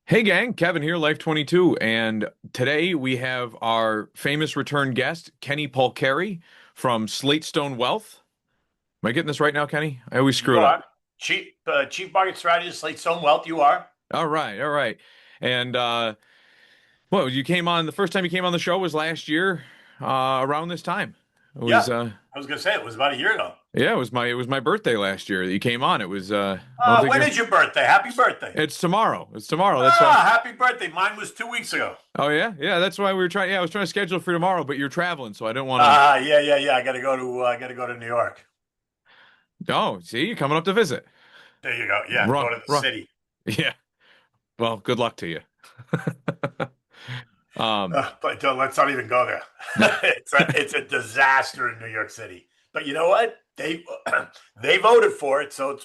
Hey gang, Kevin here, Life22, and today we have our famous return guest, Kenny Polcari from Slate Stone Wealth. Am I getting this right now, Kenny? I always screw You it up. are. Chief market strategist, Slate Stone Wealth, you are. All right, all right. And well, you came on the first time you came on the show was last year, around this time. It was Yeah. I was going to say it was about a year ago. yeah, it was my birthday last year that you came on. It was I don't think When is your birthday? Happy birthday. it's tomorrow. It's tomorrow. That's why. Happy birthday. Mine was 2 weeks ago. Oh yeah, yeah. That's why we were trying. Yeah, I was trying to schedule for tomorrow, but you're traveling, so I don't want to. Yeah. I got to go to New York. Oh, see, you're coming up to visit. There you go. Yeah, Wrong, go to the wrong. city. Yeah. Well, good luck to you. Um, But let's not even go there. no, It's a disaster in New York City. But you know what? They voted for it, so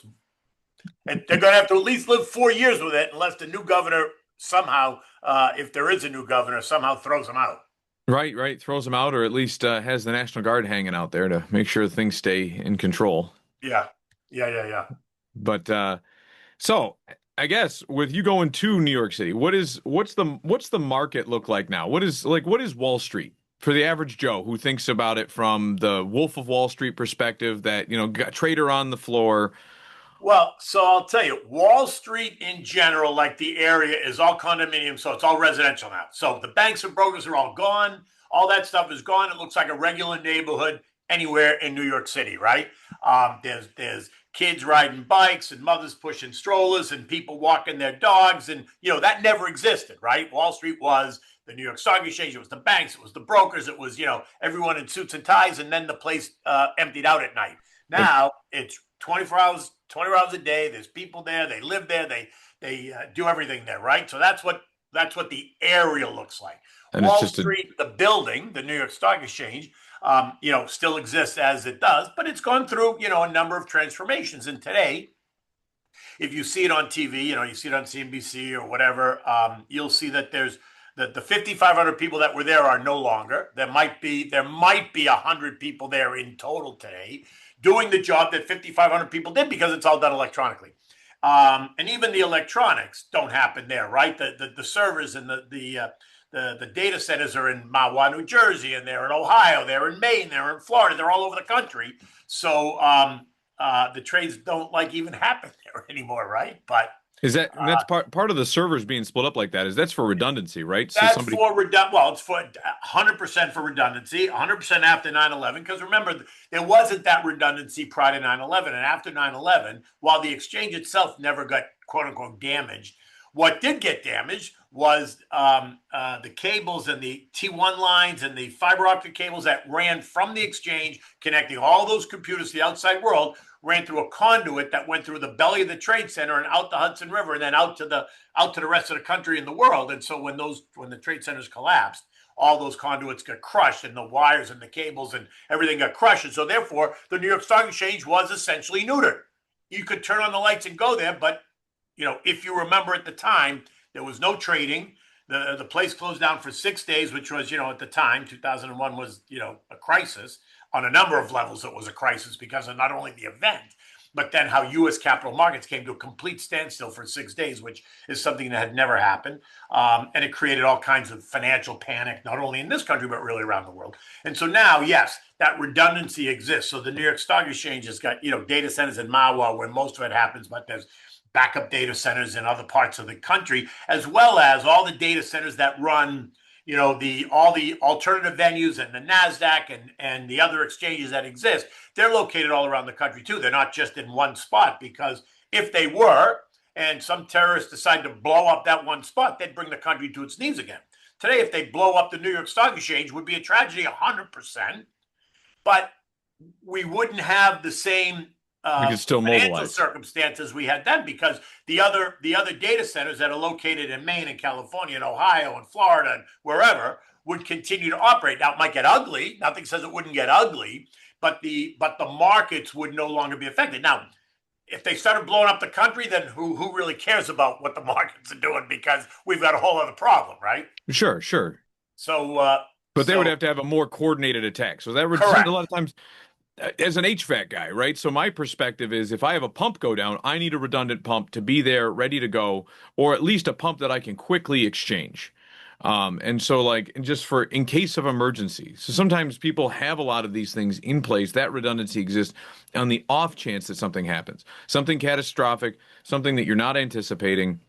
and they're going to have to at least live 4 years with it, unless the new governor somehow, if there is a new governor, somehow throws them out. right, right. Throws them out, or at least has the National Guard hanging out there to make sure things stay in control. Yeah. Yeah. But so I guess with you going to New York City, what's the market look like now? What is Wall Street for the average Joe who thinks about it from the Wolf of Wall Street perspective that, got trader on the floor. Well, so I'll tell you, Wall Street in general, like the area, is all condominium, so it's all residential now. So the banks and brokers are all gone. All that stuff is gone. It looks like a regular neighborhood anywhere in New York City, right? There's kids riding bikes and mothers pushing strollers and people walking their dogs, and that never existed, right? Wall Street was the New York Stock Exchange, it was the banks, it was the brokers, it was everyone in suits and ties, and then the place emptied out at night. Now it's 24 hours a day. There's people there. They live there. They do everything there, right? So that's what the area looks like. And it's Wall just a Street, the building, the New York Stock Exchange, still exists as it does, but it's gone through a number of transformations. And today, if you see it on TV, you see it on CNBC or whatever, you'll see that the 5,500 people that were there are no longer. There might be 100 people there in total today doing the job that 5,500 people did, because it's all done electronically. And even the electronics don't happen there, right? The servers and the data centers are in Mahwah, New Jersey, and they're in Ohio, they're in Maine, they're in Florida, they're all over the country. So the trades don't like even happen there anymore, right? But is that and uh, that's part of the servers being split up like that is that's for redundancy, right? So That's somebody for Well, it's for 100% for redundancy, 100% after 9/11. Because remember, there wasn't that redundancy prior to 9/11, and after 9/11, while the exchange itself never got quote unquote damaged, what did get damaged was the cables and the T1 lines and the fiber optic cables that ran from the exchange, connecting all those computers to the outside world, ran through a conduit that went through the belly of the trade center and out the Hudson River, and then out to the rest of the country and the world. And so when the trade centers collapsed, all those conduits got crushed, and the wires and the cables and everything got crushed. And so therefore, the New York Stock Exchange was essentially neutered. You could turn on the lights and go there, but if you remember at the time, there was no trading. The place closed down for 6 days, which was, at the time, 2001 was, a crisis on a number of levels. It was a crisis because of not only the event, but then how U.S. capital markets came to a complete standstill for 6 days, which is something that had never happened. And it created all kinds of financial panic, not only in this country, but really around the world. And so now, yes, that redundancy exists. So the New York Stock Exchange has got, data centers in Mahwah where most of it happens, but there's backup data centers in other parts of the country, as well as all the data centers that run all the alternative venues and the NASDAQ and the other exchanges that exist. They're located all around the country too. They're not just in one spot, because if they were, and some terrorists decide to blow up that one spot, they'd bring the country to its knees again. Today, if they blow up the New York Stock Exchange, would be a tragedy 100%, but we wouldn't have the same we could still financial mobilize. circumstances we had then, because the other data centers that are located in Maine and California and Ohio and Florida and wherever would continue to operate. Now it might get ugly. Nothing says it wouldn't get ugly, but the markets would no longer be affected. Now, if they started blowing up the country, then who really cares about what the markets are doing? Because we've got a whole other problem, right? Sure, sure. So But they would so have to have a more coordinated attack. So that would a correct. lot of times as an HVAC guy, right? So my perspective is if I have a pump go down, I need a redundant pump to be there ready to go, or at least a pump that I can quickly exchange. And so like just for in case of emergency. So sometimes people have a lot of these things in place. That redundancy exists on the off chance that something happens, something catastrophic, something that you're not anticipating.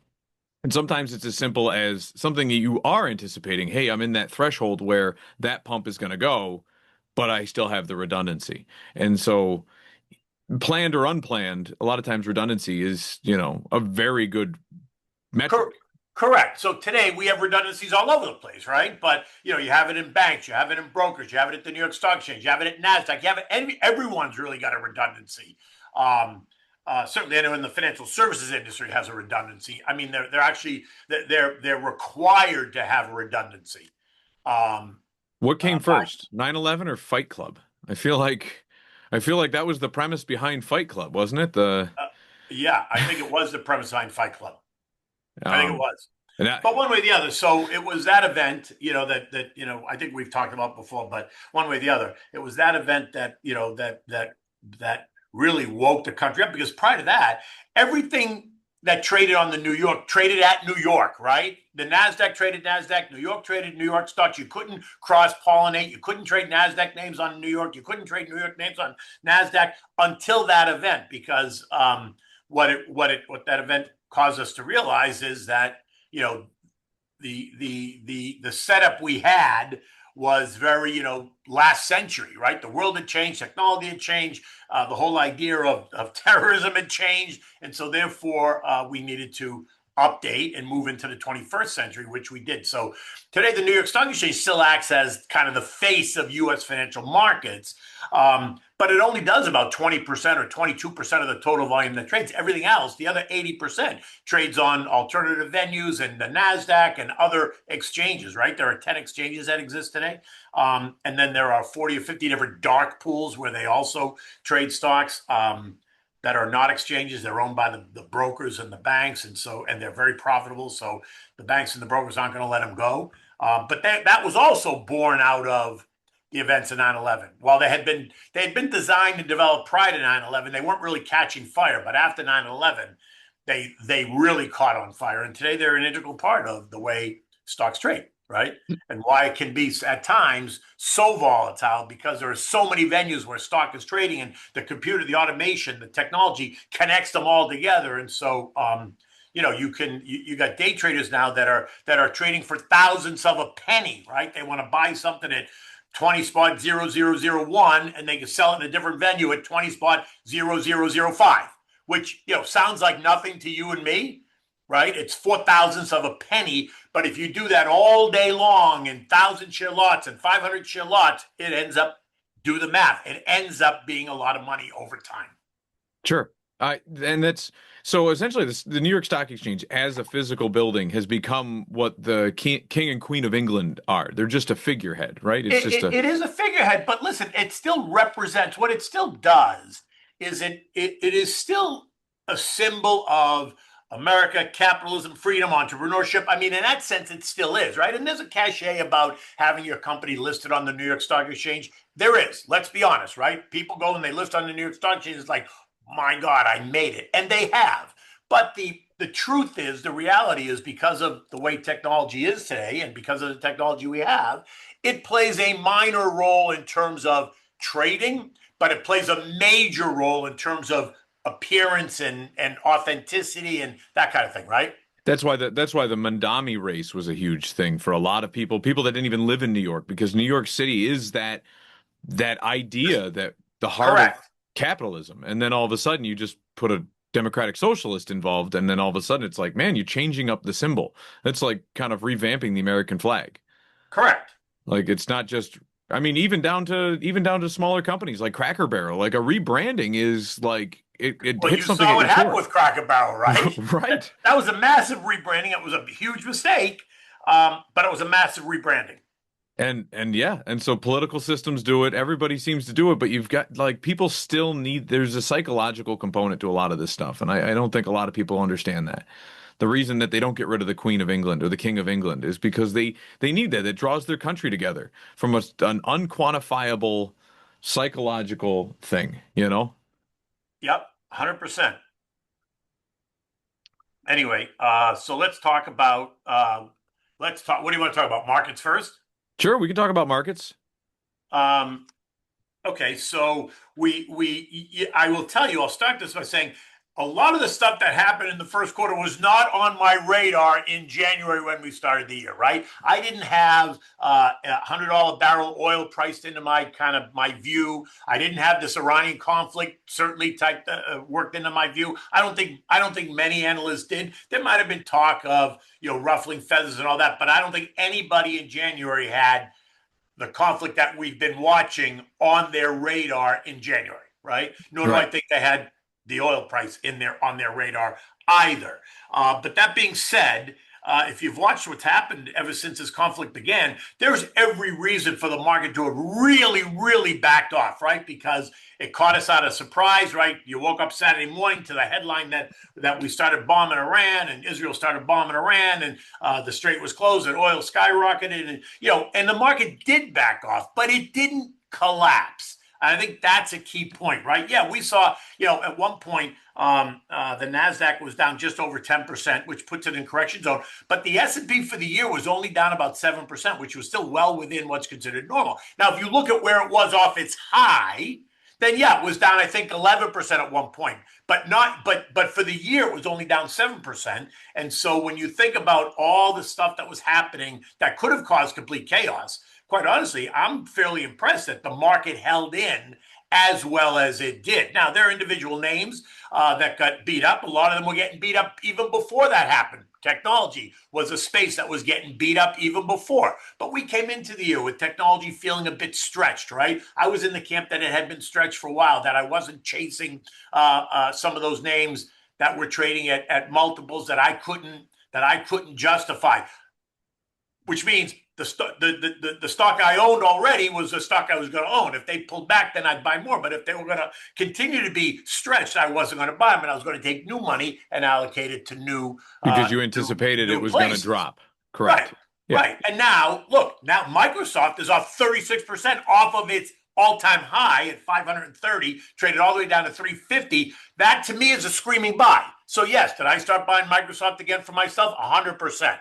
And sometimes it's as simple as something that you are anticipating. Hey, I'm in that threshold where that pump is going to go, but I still have the redundancy. And so, planned or unplanned, a lot of times redundancy is, a very good Cor- metric. Correct. So today we have redundancies all over the place, right? But you have it in banks, you have it in brokers, you have it at the New York Stock Exchange, you have it at Nasdaq, you have it. Everyone's really got a redundancy. Certainly, anyone in the financial services industry has a redundancy. I mean, they're actually they're required to have a redundancy. Um, What came by first, 9/11 or Fight Club? I feel like that was the premise behind Fight Club, wasn't it? The Yeah, I think it was the premise behind Fight Club. I think it um was. and that, But one way or the other, so it was that event, that I think we've talked about before. But one way or the other, it was that event that that really woke the country up. Because prior to that, everything that traded on the New York traded at New York, right? The Nasdaq traded Nasdaq, New York traded New York stocks. You couldn't cross pollinate. You couldn't trade Nasdaq names on New York. You couldn't trade New York names on Nasdaq until that event, because what that event caused us to realize is that you know the setup we had was very last century, right? The world had changed, technology had changed, the whole idea of terrorism had changed, and so therefore we needed to update and move into the 21st century, which we did. So today the New York Stock Exchange still acts as kind of the face of U.S. financial markets, but it only does about 20% or 22% of the total volume that trades. Everything else, the other 80%, trades on alternative venues and the NASDAQ and other exchanges, right? There are 10 exchanges that exist today. And then there are 40 or 50 different dark pools where they also trade stocks that are not exchanges. They're owned by the brokers and the banks. And they're very profitable. So the banks and the brokers aren't going to let them go. But that was also born out of the events of 9/11. While they had been designed and developed prior to 9/11, they weren't really catching fire. But after 9/11, they really caught on fire. And today they're an integral part of the way stocks trade, right? And why it can be at times so volatile, because there are so many venues where stock is trading, and the computer, the automation, the technology connects them all together. And so you got day traders now that are trading for thousandths of a penny, right? They want to buy something at 20 spot 0001, and they can sell it in a different venue at 20 spot 0005, which sounds like nothing to you and me, right? It's four thousandths of a penny. But if you do that all day long in 1,000 share lots and 500 share lots, it ends up, do the math, it ends up being a lot of money over time. Sure. And that's so essentially the New York Stock Exchange as a physical building has become what the king and queen of England are. They're just a figurehead, right? It's It, just it, a it is a figurehead, but listen, it still represents, what it still does is it is still a symbol of America, capitalism, freedom, entrepreneurship. I mean, in that sense, it still is, right? And there's a cachet about having your company listed on the New York Stock Exchange. There is. Let's be honest, right? People go and they list on the New York Stock Exchange. It's like, my God, I made it, and they have. But the truth is, the reality is, because of the way technology is today, and because of the technology we have, it plays a minor role in terms of trading, but it plays a major role in terms of appearance and authenticity and that kind of thing, right? that's why the Mandami race was a huge thing for a lot of people that didn't even live in New York, because New York City is that idea that the heart of Correct. capitalism, and then all of a sudden you just put a democratic socialist involved, and then all of a sudden it's like, man, you're changing up the symbol. That's like kind of revamping the American flag. Correct. Like it's not just, I mean, even down to smaller companies like Cracker Barrel, like a rebranding is like it Well, hits you something saw at what your happened core. with Cracker Barrel, right? Right. That was a massive rebranding. It was a huge mistake, but it was a massive rebranding. And yeah, and so political systems do it. Everybody seems to do it, but you've got like people still need, there's a psychological component to a lot of this stuff. And I don't think a lot of people understand that. The reason that they don't get rid of the Queen of England or the King of England is because they need that. It draws their country together from an unquantifiable psychological thing, you know? Yep, 100%. Anyway, so let's talk. What do you want to talk about? Markets first? Sure, we can talk about markets. Um, Okay, so I will tell you, I'll start this by saying a lot of the stuff that happened in the first quarter was not on my radar in January when we started the year, right? I didn't have $100 barrel oil priced into my view. I didn't have this Iranian conflict certainly worked into my view. I don't think many analysts did. There might have been talk of ruffling feathers and all that, but I don't think anybody in January had the conflict that we've been watching on their radar in January, right? Nor do I Right. think they had the oil price on their radar either. But that being said, if you've watched what's happened ever since this conflict began, there's every reason for the market to have really, really backed off, right? Because it caught us out of surprise, right? You woke up Saturday morning to the headline that we started bombing Iran and Israel started bombing Iran and the strait was closed and oil skyrocketed and the market did back off, but it didn't collapse. I think that's a key point, right? Yeah, we saw, at one point, the Nasdaq was down just over 10%, which puts it in correction zone. But the S&P for the year was only down about 7%, which was still well within what's considered normal. Now, if you look at where it was off its high, then yeah, it was down, I think, 11% at one point. But for the year, it was only down 7%. And so when you think about all the stuff that was happening that could have caused complete chaos, quite honestly, I'm fairly impressed that the market held in as well as it did. Now, there are individual names that got beat up. A lot of them were getting beat up even before that happened. Technology was a space that was getting beat up even before. But we came into the year with technology feeling a bit stretched, right? I was in the camp that it had been stretched for a while, that I wasn't chasing some of those names that were trading at multiples that I couldn't justify, which means the stock I owned already was the stock I was going to own. If they pulled back, then I'd buy more. But if they were going to continue to be stretched, I wasn't going to buy them, and I was going to take new money and allocate it to Because you anticipated it new was going to places. drop. Right, Correct. Yeah. right. And now, look, now Microsoft is off 36% off of its all-time high at 530, traded all the way down to 350. That to me is a screaming buy. So yes, did I start buying Microsoft again for myself? 100%.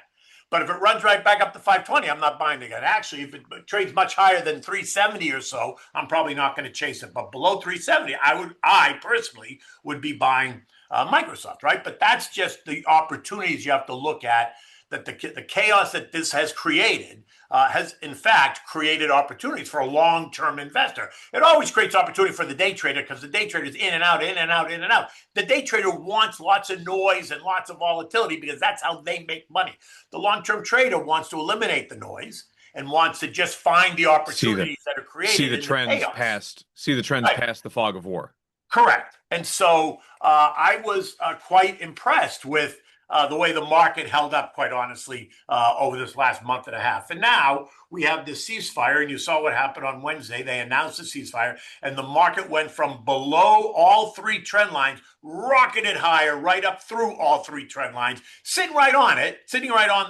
But if it runs right back up to 520, I'm not buying it again. Actually, if it trades much higher than 370 or so, I'm probably not going to chase it. But below 370, I personally would be buying Microsoft, right? But that's just the opportunities you have to look at. That the chaos that this has created has in fact created opportunities for a long-term investor. It always creates opportunity for the day trader because the day trader is in and out, in and out, in and out. The day trader wants lots of noise and lots of volatility because that's how they make money. The long-term trader wants to eliminate the noise and wants to just find the See the opportunities that are see created the in the trends chaos. past see the trends Right. past the fog of war. Correct. And so I was quite impressed with the way the market held up, quite honestly, over this last month and a half. And now we have this ceasefire, and you saw what happened on Wednesday. They announced the ceasefire, and the market went from below all three trend lines, rocketed higher, right up through all three trend lines, sitting right on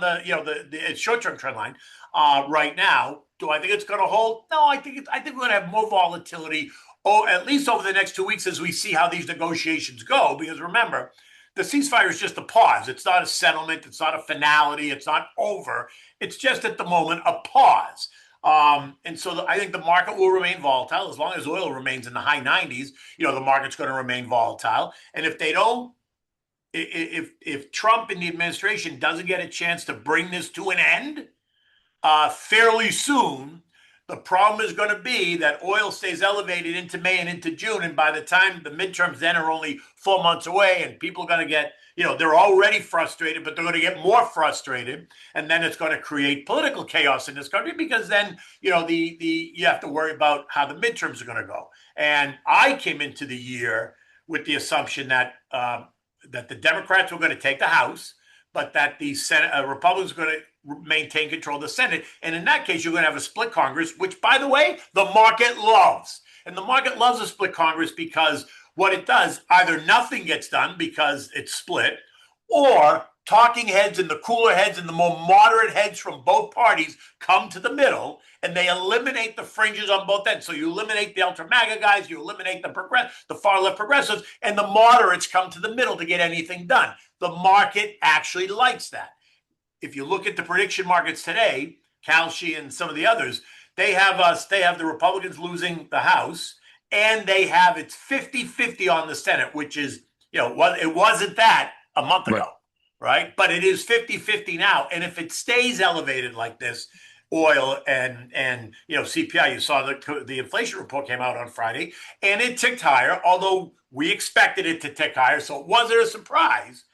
the short-term trend line right now. Do I think it's going to hold? No, I think we're going to have more volatility. Oh, at least over the next 2 weeks as we see how these negotiations go. Because remember, the ceasefire is just a pause. It's not a settlement. It's not a finality. It's not over. It's just at the moment a pause. And so I think the market will remain volatile as long as oil remains in the high 90s. The market's going to remain volatile. And if they don't, if Trump and the administration doesn't get a chance to bring this to an end fairly soon, the problem is going to be that oil stays elevated into May and into June. And by the time the midterms then are only 4 months away, and people are going to get, they're already frustrated, but they're going to get more frustrated. And then it's going to create political chaos in this country because then, you have to worry about how the midterms are going to go. And I came into the year with the assumption that the Democrats were going to take the House, but that the Senate Republicans are going to maintain control of the Senate. And in that case, you're going to have a split Congress, which, by the way, the market loves. And the market loves a split Congress because what it does, either nothing gets done because it's split, or talking heads and the cooler heads and the more moderate heads from both parties come to the middle and they eliminate the fringes on both ends. So you eliminate the ultra MAGA guys, you eliminate the far left progressives, and the moderates come to the middle to get anything done. The market actually likes that. If you look at the prediction markets today, Kalshi and some of the others, they have the Republicans losing the House, and they have it's 50-50 on the Senate, which is, it wasn't that a month Right. ago, right? But it is 50-50 now. And if it stays elevated like this, oil and CPI, you saw the inflation report came out on Friday, and it ticked higher, although we expected it to tick higher, so it wasn't a surprise.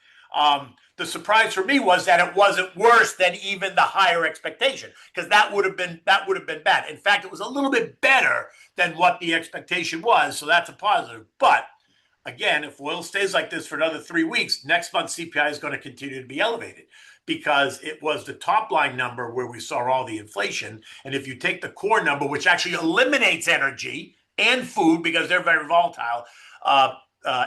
The surprise for me was that it wasn't worse than even the higher expectation, because that would have been bad. In fact, it was a little bit better than what the expectation was, so that's a positive. But again, if oil stays like this for another 3 weeks, next month CPI is going to continue to be elevated because it was the top line number where we saw all the inflation. And if you take the core number, which actually eliminates energy and food because they're very volatile,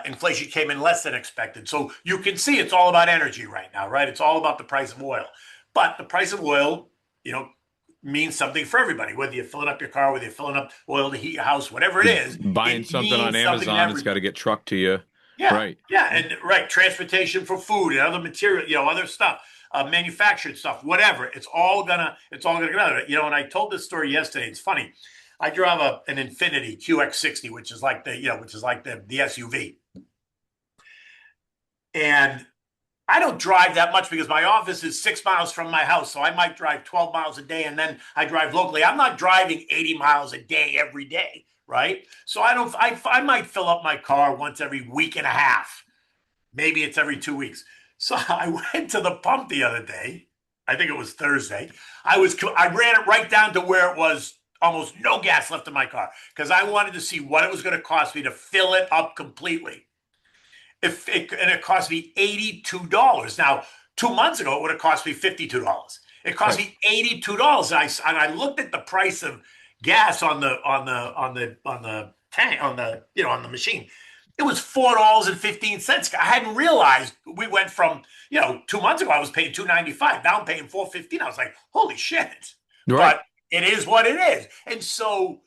inflation came in less than expected. So you can see it's all about energy right now, right? It's all about the price of oil. But the price of oil, means something for everybody, whether you're filling up your car, whether you're filling up oil to heat your house, whatever it is. Buying It something on means something to Amazon, it's got to get trucked to you. Yeah, Right. yeah, and right, transportation for food and other material, other stuff, manufactured stuff, whatever. It's all gonna get out of it. And I told this story yesterday. It's funny. I drive an Infiniti QX60, which is like the SUV, and I don't drive that much because my office is 6 miles from my house. So I might drive 12 miles a day and then I drive locally. I'm not driving 80 miles a day every day, right? So I might fill up my car once every week and a half. Maybe it's every 2 weeks. So I went to the pump the other day. I think it was Thursday. I ran it right down to where it was almost no gas left in my car because I wanted to see what it was going to cost me to fill it up completely. And it cost me $82. Now, 2 months ago, it would have cost me $52. It cost me $82. And I looked at the price of gas on the tank, on the machine. It was $4.15. I hadn't realized we went from, 2 months ago I was paying $2.95. Now I'm paying $4.15. I was like, holy shit. Right. But it is what it is. And so,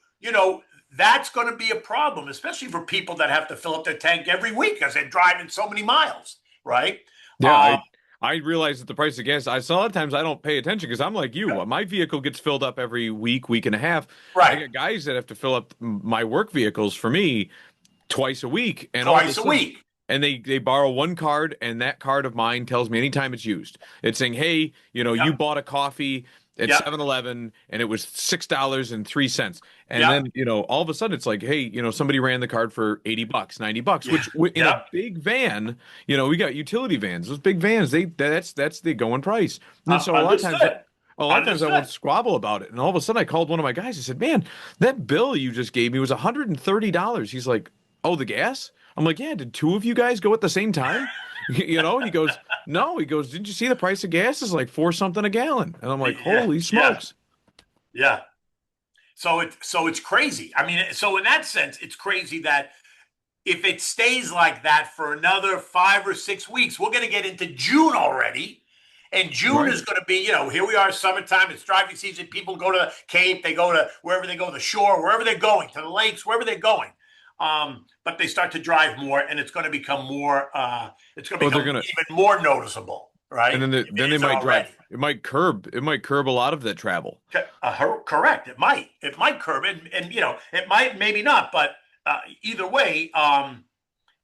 that's going to be a problem, especially for people that have to fill up their tank every week because they're driving so many miles, right? Yeah, I realize that the price of gas, a lot of times I don't pay attention because I'm like you. Yeah. My vehicle gets filled up every week and a half. Right. I got guys that have to fill up my work vehicles for me twice a week. And Twice a week. And they borrow one card, and that card of mine tells me anytime it's used. It's saying, hey, you bought a coffee at 7-Eleven and it was $6.03. And then, all of a sudden it's like, hey, somebody ran the card for $80, $90, which in a big van, we got utility vans. Those big vans, that's the going price. And so a lot of times I won't squabble about it. And all of a sudden I called one of my guys. I said, man, that bill you just gave me was $130. He's like, oh, the gas? I'm like, yeah, did two of you guys go at the same time? And he goes, no. He goes, didn't you see the price of gas is like $4 something a gallon? And I'm like, holy smokes. Yeah. So it's crazy. I mean, so in that sense, it's crazy that if it stays like that for another 5 or 6 weeks, we're going to get into June already. And June is going to be, here we are, summertime, it's driving season. People go to the Cape, they go to wherever they go, the shore, wherever they're going, to the lakes, wherever they're going. But they start to drive more, and it's going to become more. It's going to become even more noticeable, right? And then they might drive. It might curb a lot of that travel. Correct. It might curb it, and it might, maybe not, but either way,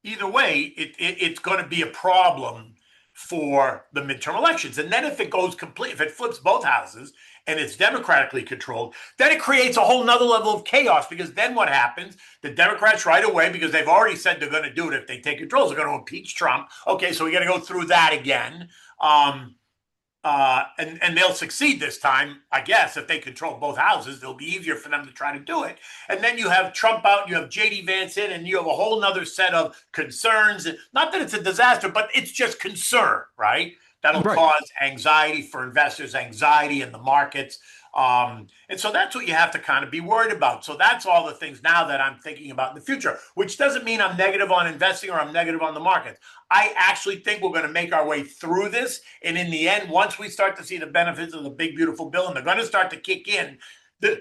it's going to be a problem for the midterm elections. And then if it flips both houses and it's democratically controlled, then it creates a whole nother level of chaos, because then what happens? The Democrats right away, because they've already said they're going to do it if they take control, they're going to impeach Trump. Okay, so we got to go through that again. And they'll succeed this time, I guess. If they control both houses, it'll be easier for them to try to do it. And then you have Trump out, you have JD Vance in, and you have a whole nother set of concerns. Not that it's a disaster, but it's just concern, right? That'll cause anxiety for investors, anxiety in the markets. And so that's what you have to kind of be worried about. So that's all the things now that I'm thinking about in the future, which doesn't mean I'm negative on investing or I'm negative on the market. I actually think we're going to make our way through this. And in the end, once we start to see the benefits of the big, beautiful bill, and they're going to start to kick in, the,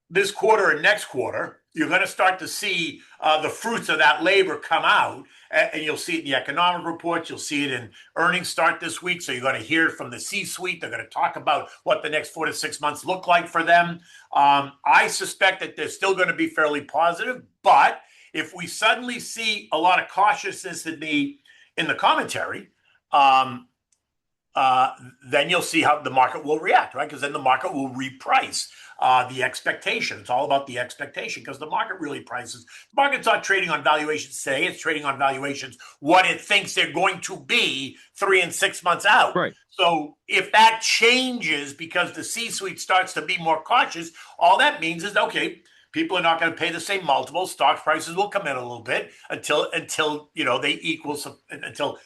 this quarter and next quarter, you're going to start to see the fruits of that labor come out, and you'll see it in the economic reports. You'll see it in earnings start this week. So you're going to hear from the C-suite. They're going to talk about what the next 4 to 6 months look like for them. I suspect that they're still going to be fairly positive, but if we suddenly see a lot of cautiousness in the commentary, then you'll see how the market will react, right? Because then the market will reprice the expectation. It's all about the expectation because the market really prices. The market's not trading on valuations today. It's trading on valuations, what it thinks they're going to be 3 and 6 months out. Right. So if that changes because the C-suite starts to be more cautious, all that means is, okay, people are not going to pay the same multiples. Stock prices will come in a little bit until until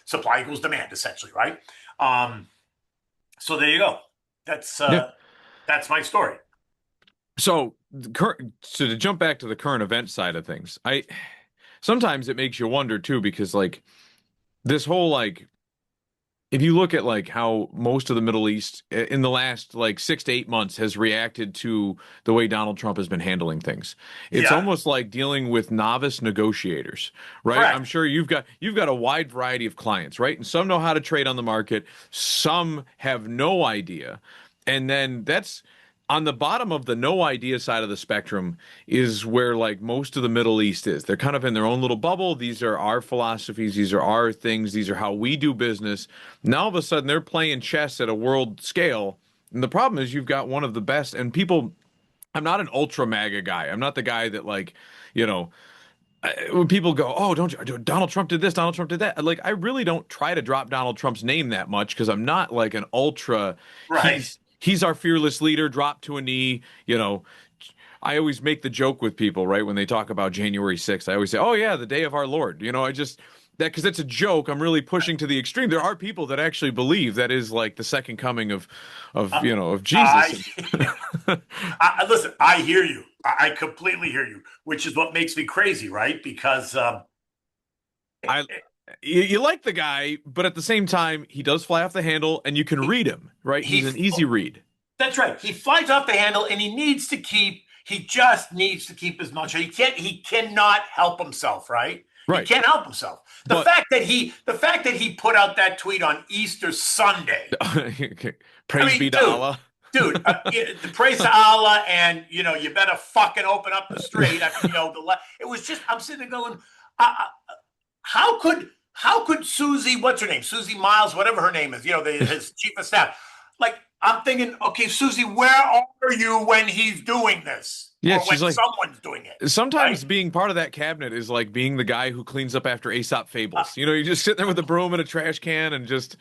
supply equals demand, essentially, right? So there you go. That's Yeah. that's my story. So so to jump back to the current event side of things, I sometimes it makes you wonder too, because like this whole like if you look at like how most of the Middle East in the last like 6 to 8 months has reacted to the way Donald Trump has been handling things, it's Yeah, almost like dealing with novice negotiators, right? I'm correct. sure you've got a wide variety of clients, right? And some know how to trade on the market, some have no idea. And then that's on the bottom of the no idea side of the spectrum is where like most of the Middle East is. They're kind of in their own little bubble. These are our philosophies. These are our things. These are how we do business. Now all of a sudden they're playing chess at a world scale. And the problem is you've got one of the best and people, I'm not an ultra MAGA guy. I'm not the guy that like, you know, when people go, oh, don't you, Donald Trump did this, Donald Trump did that. Like, I really don't try to drop Donald Trump's name that much because I'm not like an ultra. Right. He's our fearless leader. Drop to a knee. You know, I always make the joke with people, right, when they talk about January 6th. I always say, oh yeah, the day of our Lord. You know, I just that because it's a joke. I'm really pushing to the extreme. There are people that actually believe that is like the second coming of Jesus. I, listen. I hear you. I completely hear you, which is what makes me crazy, right? Because I you like the guy, but at the same time, he does fly off the handle, and you can he, read him, right? He's he an easy read. that's right. He flies off the handle, and he needs to keep. He just needs to keep his mouth shut. He can't. He cannot help himself. Right. He Right. can't help himself. But The fact that he put out that tweet on Easter Sunday. I praise mean, be to Allah. the praise to Allah, and you better fucking open up the street. I mean, it was just. I'm sitting there going, how could Susie, what's her name, Susie Miles, whatever her name is, his chief of staff, like I'm thinking, okay, Susie, where are you when he's doing this, Yeah, or when she's like someone's doing it, right? sometimes being part of that cabinet is like being the guy who cleans up after Aesop Uh, fables. You know, you just sit there with a broom and a trash can and just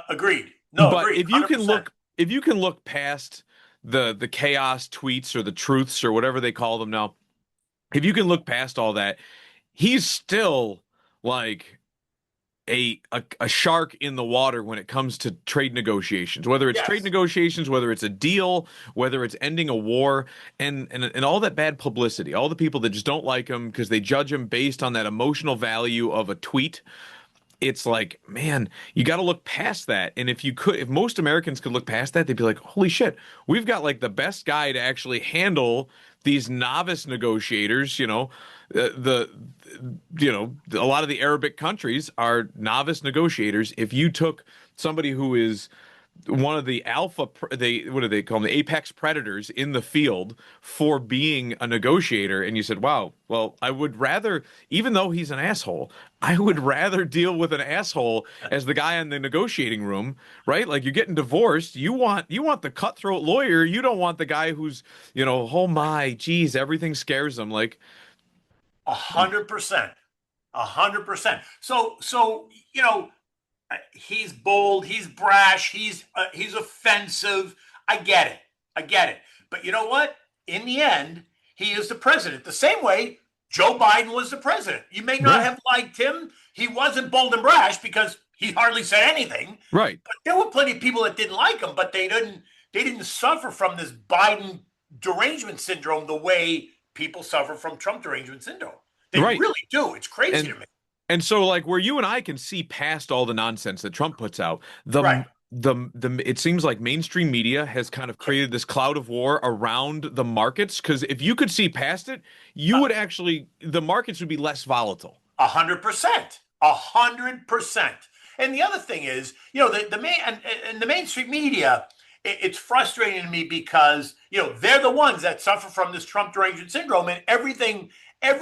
Agreed. No, but agreed, if you can 100%. look past the chaos tweets or the truths or whatever they call them now, if you can look past all that, he's still like a shark in the water when it comes to trade negotiations, whether it's trade Yes. negotiations, whether it's a deal, whether it's ending a war, and all that bad publicity, all the people that just don't like him because they judge him based on that emotional value of a tweet. It's like, man, you got to look past that. And if most Americans could look past that, they'd be like, holy shit, we've got like the best guy to actually handle these novice negotiators. A lot of the Arabic countries are novice negotiators. If you took somebody who is one of the what do they call them, the apex predators in the field for being a negotiator, and you said, wow, well, I would rather, even though he's an asshole, I would rather deal with an asshole as the guy in the negotiating room, right? Like you're getting divorced, you want the cutthroat lawyer, you don't want the guy who's, oh my geez, everything scares them. Like 100%. 100%. So he's bold, he's brash, he's offensive. I get it. I get it. But you know what? In the end, he is the president. The same way Joe Biden was the president. You may not right, have liked him. He wasn't bold and brash because he hardly said anything. right. But there were plenty of people that didn't like him, but they didn't. They didn't suffer from this Biden derangement syndrome the way people suffer from Trump derangement syndrome. They Right. really do. It's crazy to And me. and so like where you and I can see past all the nonsense that Trump puts out, Right. the it seems like mainstream media has kind of created this cloud of war around the markets because if you could see past it, you would actually the markets would be less volatile. 100%. 100%. And the other thing is, the main and the mainstream media, it's frustrating to me because they're the ones that suffer from this Trump derangement syndrome, and everything is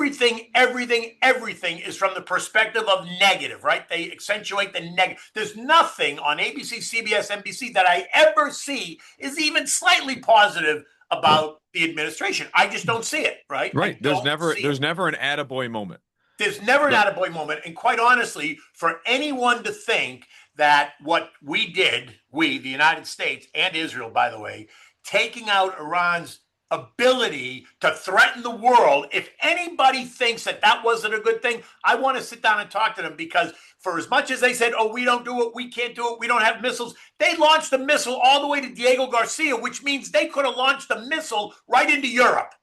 from the perspective of negative, right? They accentuate the negative. There's nothing on ABC, CBS, NBC that I ever see is even slightly positive about the administration. I just don't see it, right? Right. I don't see it. There's never an attaboy moment. There's never an But attaboy moment. And quite honestly, for anyone to think that what we did, we, the United States and Israel, by the way, taking out Iran's ability to threaten the world, if anybody thinks that that wasn't a good thing, I want to sit down and talk to them because for as much as they said, oh, we don't do it, we can't do it, we don't have missiles, they launched a missile all the way to Diego Garcia, which means they could have launched a missile right into Europe.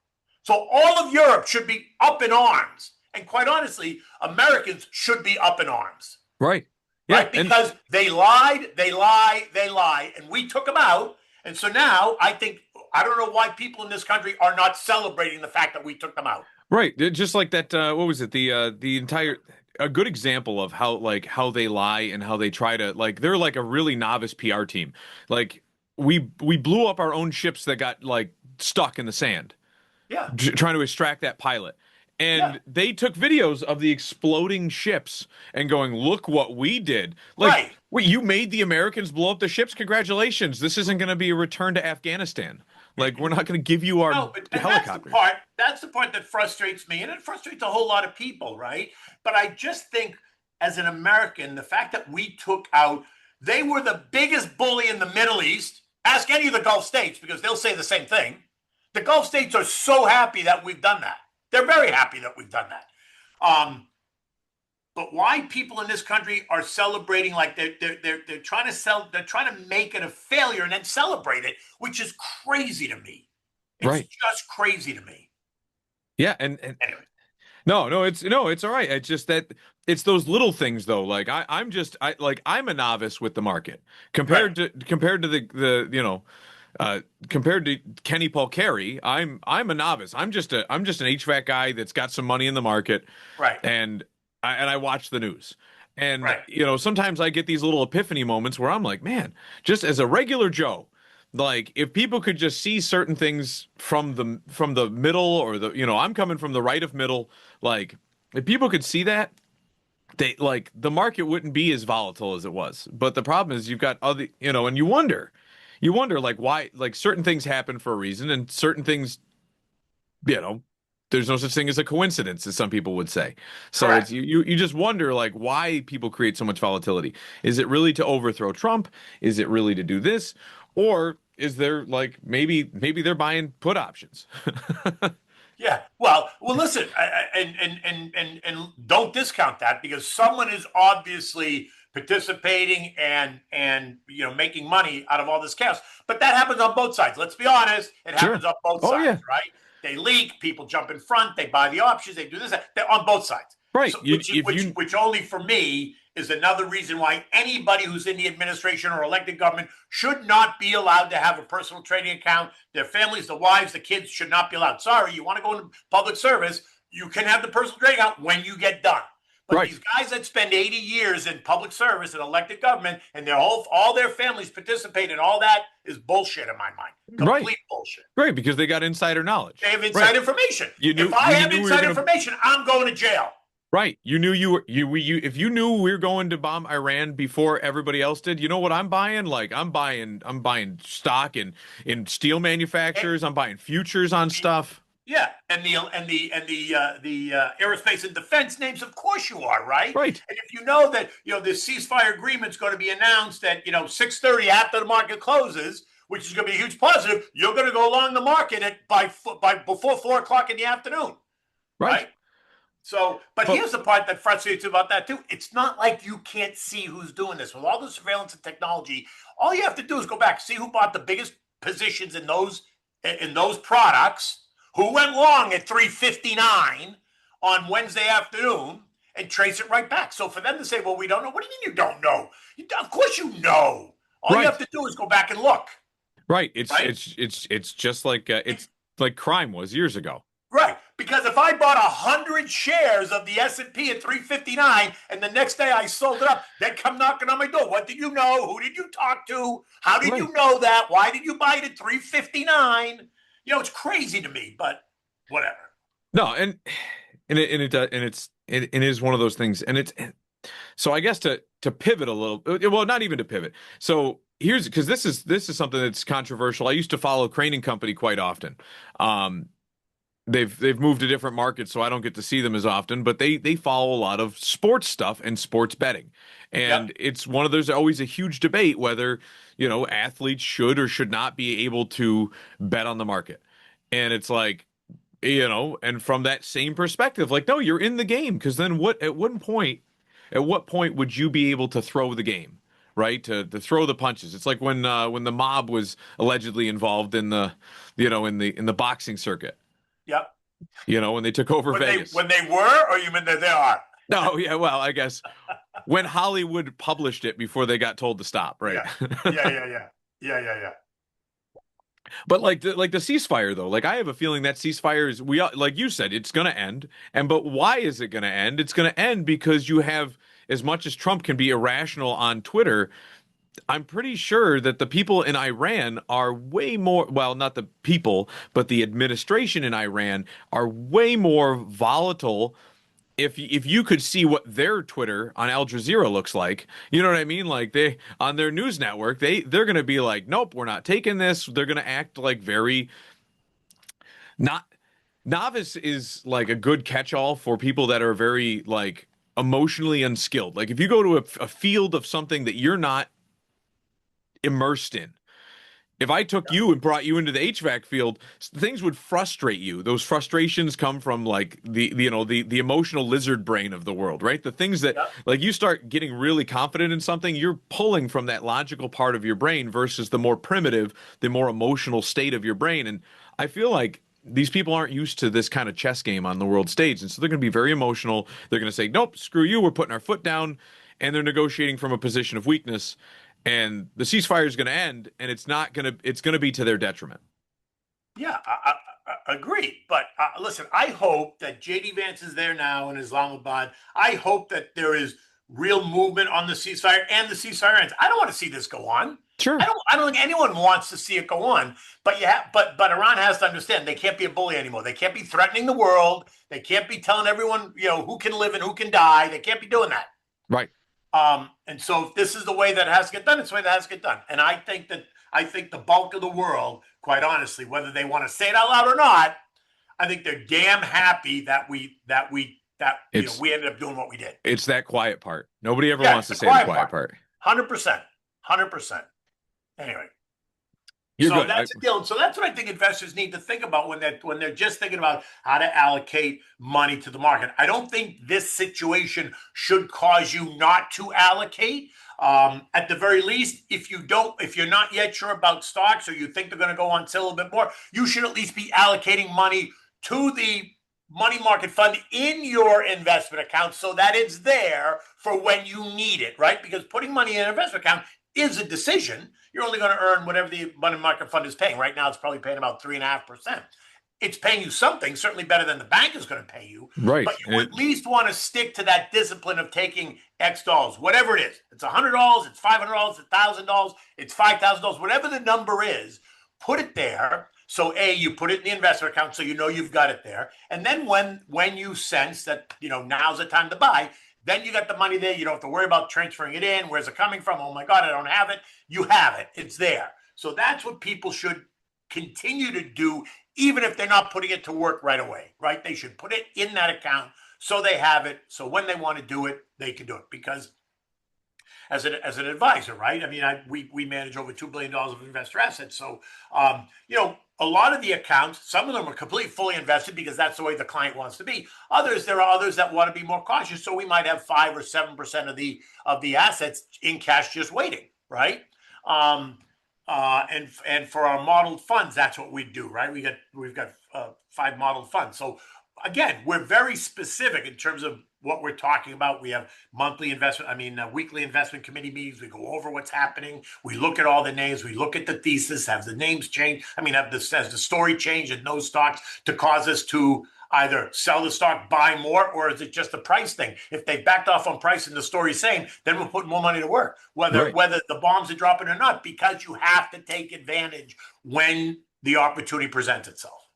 So all of Europe should be up in arms. And quite honestly, Americans should be up in arms, right. Yeah. right? And Because they lied, and we took them out. And so now I don't know why people in this country are not celebrating the fact that we took them out. right. Just like that what was it? The entire a good example of how they lie and how they try to like they're like a really novice PR team. Like we blew up our own ships that got like stuck in the sand Yeah, trying to extract that pilot. yeah, And they took videos of the exploding ships and going, look what we did. Like, right. wait, you made the Americans blow up the ships? Congratulations. This isn't going to be a return to Afghanistan. Like, we're not going to give you our No, but and helicopters. that's the part that frustrates me, and it frustrates a whole lot of people, right? But I just think, as an American, the fact that we took out, they were the biggest bully in the Middle East. Ask any of the Gulf states because they'll say the same thing. The Gulf states are so happy that we've done that. They're very happy that we've done that. Um, but why people in this country are celebrating like they're trying to they're trying to make it a failure and then celebrate it, which is crazy to me. It's Right. just crazy to me. Yeah. And Anyway, no, it's all right. It's just that it's those little things though. Like I'm a novice with the market right, compared to compared to Kenny Polcari, I'm a novice. I'm just an HVAC guy that's got some money in the market, right, and I watch the news. And right, sometimes I get these little epiphany moments where I'm like, man, just as a regular Joe, like if people could just see certain things from the middle or I'm coming from the right of middle, like if people could see that, they like the market wouldn't be as volatile as it was. But the problem is you've got other, and you wonder like why like certain things happen for a reason and certain things, you know, there's no such thing as a coincidence, as some people would say. So it's correct. you just wonder like why people create so much volatility. Is it really to overthrow Trump? Is it really to do this? Or is there like maybe they're buying put options? Yeah. Well. Listen, and don't discount that because someone is obviously participating and making money out of all this chaos. But that happens on both sides. Let's be honest. It Sure. happens on both Oh sides, yeah. right? They leak. People jump in front. They buy the options. They do this. They're on both sides. Right. So, You if you which only for me is another reason why anybody who's in the administration or elected government should not be allowed to have a personal trading account. Their families, the wives, the kids should not be allowed. Sorry, you want to go into public service, you can have the personal trading account when you get done. But right. these guys that spend 80 years in public service and elected government and all their families participate in all that is bullshit in my mind. Right. Complete bullshit. Right, because they got insider knowledge. They have Right. inside information. You knew If I you have knew we were inside gonna information, I'm going to jail. right. You knew you were you if you knew we were going to bomb Iran before everybody else did, you know what I'm buying? Like I'm buying stock in steel manufacturers, I'm buying futures on stuff. Yeah, and the aerospace and defense names, of course you are, right? Right. And if you know that this ceasefire agreement is going to be announced at 6:30 after the market closes, which is going to be a huge positive, you're going to go along the market by before 4 o'clock in the afternoon, Right. right? So, but But here's the part that frustrates you about that too. It's not like you can't see who's doing this with all the surveillance and technology. All you have to do is go back, see who bought the biggest positions in those products who went long at 359 on Wednesday afternoon and trace it right back. So for them to say, well, we don't know. What do you mean you don't know? Of course you know. All you have Right. to do is go back and look, Right. It's right? it's it's it's just like it's like crime was years ago. Right. Because if I bought 100 shares of the S&P at 359 and the next day I sold it up, they'd come knocking on my door. What did you know? Who did you talk to? How did Right. you know that? Why did you buy it at 359? It's crazy to me, but whatever. No, and it is one of those things, and it's so I guess to pivot a little, well, not even to pivot. So here's because this is something that's controversial. I used to follow Crane and Company quite often. Um, they've moved to different markets, so I don't get to see them as often, but they follow a lot of sports stuff and sports betting. Yep. And it's one of there's always a huge debate whether, athletes should or should not be able to bet on the market. And it's like, and from that same perspective, like, no, you're in the game because then at what point would you be able to throw the game? Right, to throw the punches. It's like when the mob was allegedly involved in the boxing circuit, Yep. when they took over When they Vegas. when they were, or you mean that they are? No, yeah, well, I guess when Hollywood published it before they got told to stop, right? Yeah. Yeah. But like the ceasefire though, like I have a feeling that ceasefire is like you said, it's going to end. But why is it going to end? It's going to end because you have as much as Trump can be irrational on Twitter. I'm pretty sure that the people in Iran are way more, well, not the people, but the administration in Iran are way more volatile. If you could see what their Twitter on Al Jazeera looks like, you know what I mean? Like they on their news network, they're going to be like, nope, we're not taking this. They're going to act like very not novice is like a good catch-all for people that are very like emotionally unskilled. Like if you go to a field of something that you're not immersed in. If I took you and brought you into the HVAC field, things would frustrate you. Those frustrations come from like the emotional lizard brain of the world, right? The things that Yep. like you start getting really confident in something, you're pulling from that logical part of your brain versus the more primitive, the more emotional state of your brain. And I feel like these people aren't used to this kind of chess game on the world stage. And so they're going to be very emotional. They're going to say, nope, screw you. We're putting our foot down. And they're negotiating from a position of weakness, and the ceasefire is going to end, and it's going to be to their detriment. Yeah, I agree. But listen, I hope that JD Vance is there now in Islamabad. I hope that there is real movement on the ceasefire and the ceasefire ends. I don't want to see this go on. I Sure. don't. I don't think anyone wants to see it go on. But but Iran has to understand they can't be a bully anymore. They can't be threatening the world. They can't be telling everyone who can live and who can die. They can't be doing that. Right. And so if this is the way that it has to get done, it's the way that has to get done. And I think the bulk of the world, quite honestly, whether they want to say it out loud or not, I think they're damn happy that It's we ended up doing what we did. it's that quiet part. Nobody ever Yeah, wants it's to the say the quiet quiet part. part. 100%. 100%. Anyway. You're So good. that's the deal. So that's what I think investors need to think about when they're just thinking about how to allocate money to the market. I don't think this situation should cause you not to allocate. At the very least, if you're not yet sure about stocks or you think they're going to go on sale a little bit more, you should at least be allocating money to the money market fund in your investment account so that it's there for when you need it, right? Because putting money in an investment account is a decision. You're only going to earn whatever the money market fund is paying. Right now, it's probably paying about 3.5%. It's paying you something, certainly better than the bank is going to pay you. Right. But you at least want to stick to that discipline of taking X dollars, whatever it is. It's $100, it's $500, it's $1,000, it's $5,000, whatever the number is. Put it there. So you put it in the investment account, so you know you've got it there. And then when you sense that now's the time to buy, then you got the money there. You don't have to worry about transferring it in. Where's it coming from? Oh my God, I don't have it. You have it. It's there. So that's what people should continue to do, even if they're not putting it to work right away, right? They should put it in that account so they have it. So when they want to do it, they can do it. Because as an advisor, right? I mean, we manage over $2 billion of investor assets. So, a lot of the accounts, some of them are completely fully invested because that's the way the client wants to be. There are others that want to be more cautious. So we might have 5 or 7% of the assets in cash just waiting, right? And for our modeled funds, that's what we do, right? We've got 5 modeled funds. So again, we're very specific in terms of what we're talking about. We have weekly investment committee meetings. We go over what's happening. We look at all the names. We look at the thesis. Have the names changed? Has the story changed in those stocks to cause us to either sell the stock, buy more, or is it just a price thing? If they backed off on price and the story's same, then we'll put more money to work, whether Right. whether the bombs are dropping or not, because you have to take advantage when the opportunity presents itself.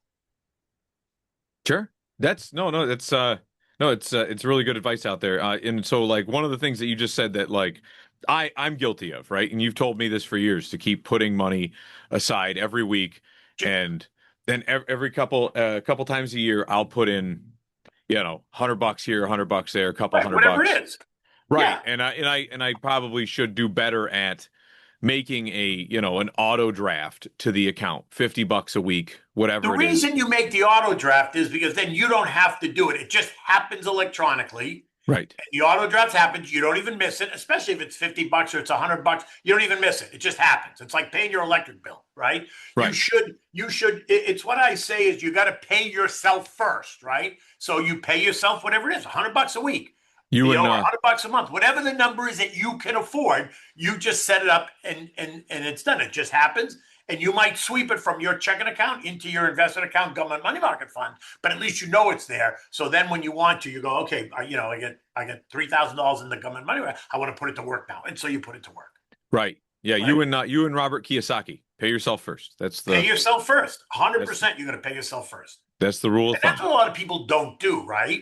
Sure. That's no, that's no, it's really good advice out there. And so like one of the things that you just said that like I'm guilty of, right? And you've told me this for years to keep putting money aside every week, and then every couple times a year I'll put in, $100 here, $100 there, a couple Right, hundred whatever bucks. it is. Right. Yeah. And I probably should do better at making an auto draft to the account, $50 a week, The whatever it is. reason you make the auto draft is because then you don't have to do it. It just happens electronically. Right. The auto draft happens. You don't even miss it, especially if it's $50 or it's $100. You don't even miss it. It just happens. It's like paying your electric bill, right? Right. It's what I say is you got to pay yourself first, right? So you pay yourself whatever it is, $100 a week, You and or $100 a month, whatever the number is that you can afford. You just set it up and it's done. It just happens. And you might sweep it from your checking account into your investment account, government money market fund, but at least you know it's there. So then when you want to, you go, okay, I get $3,000 in the government money. I want to put it to work now. And so you put it to work. right. Yeah, Right? you and Robert Kiyosaki. Pay yourself first. Pay yourself first. 100% you're going to pay yourself first. That's the rule of And thumb. that's what a lot of people don't do, right?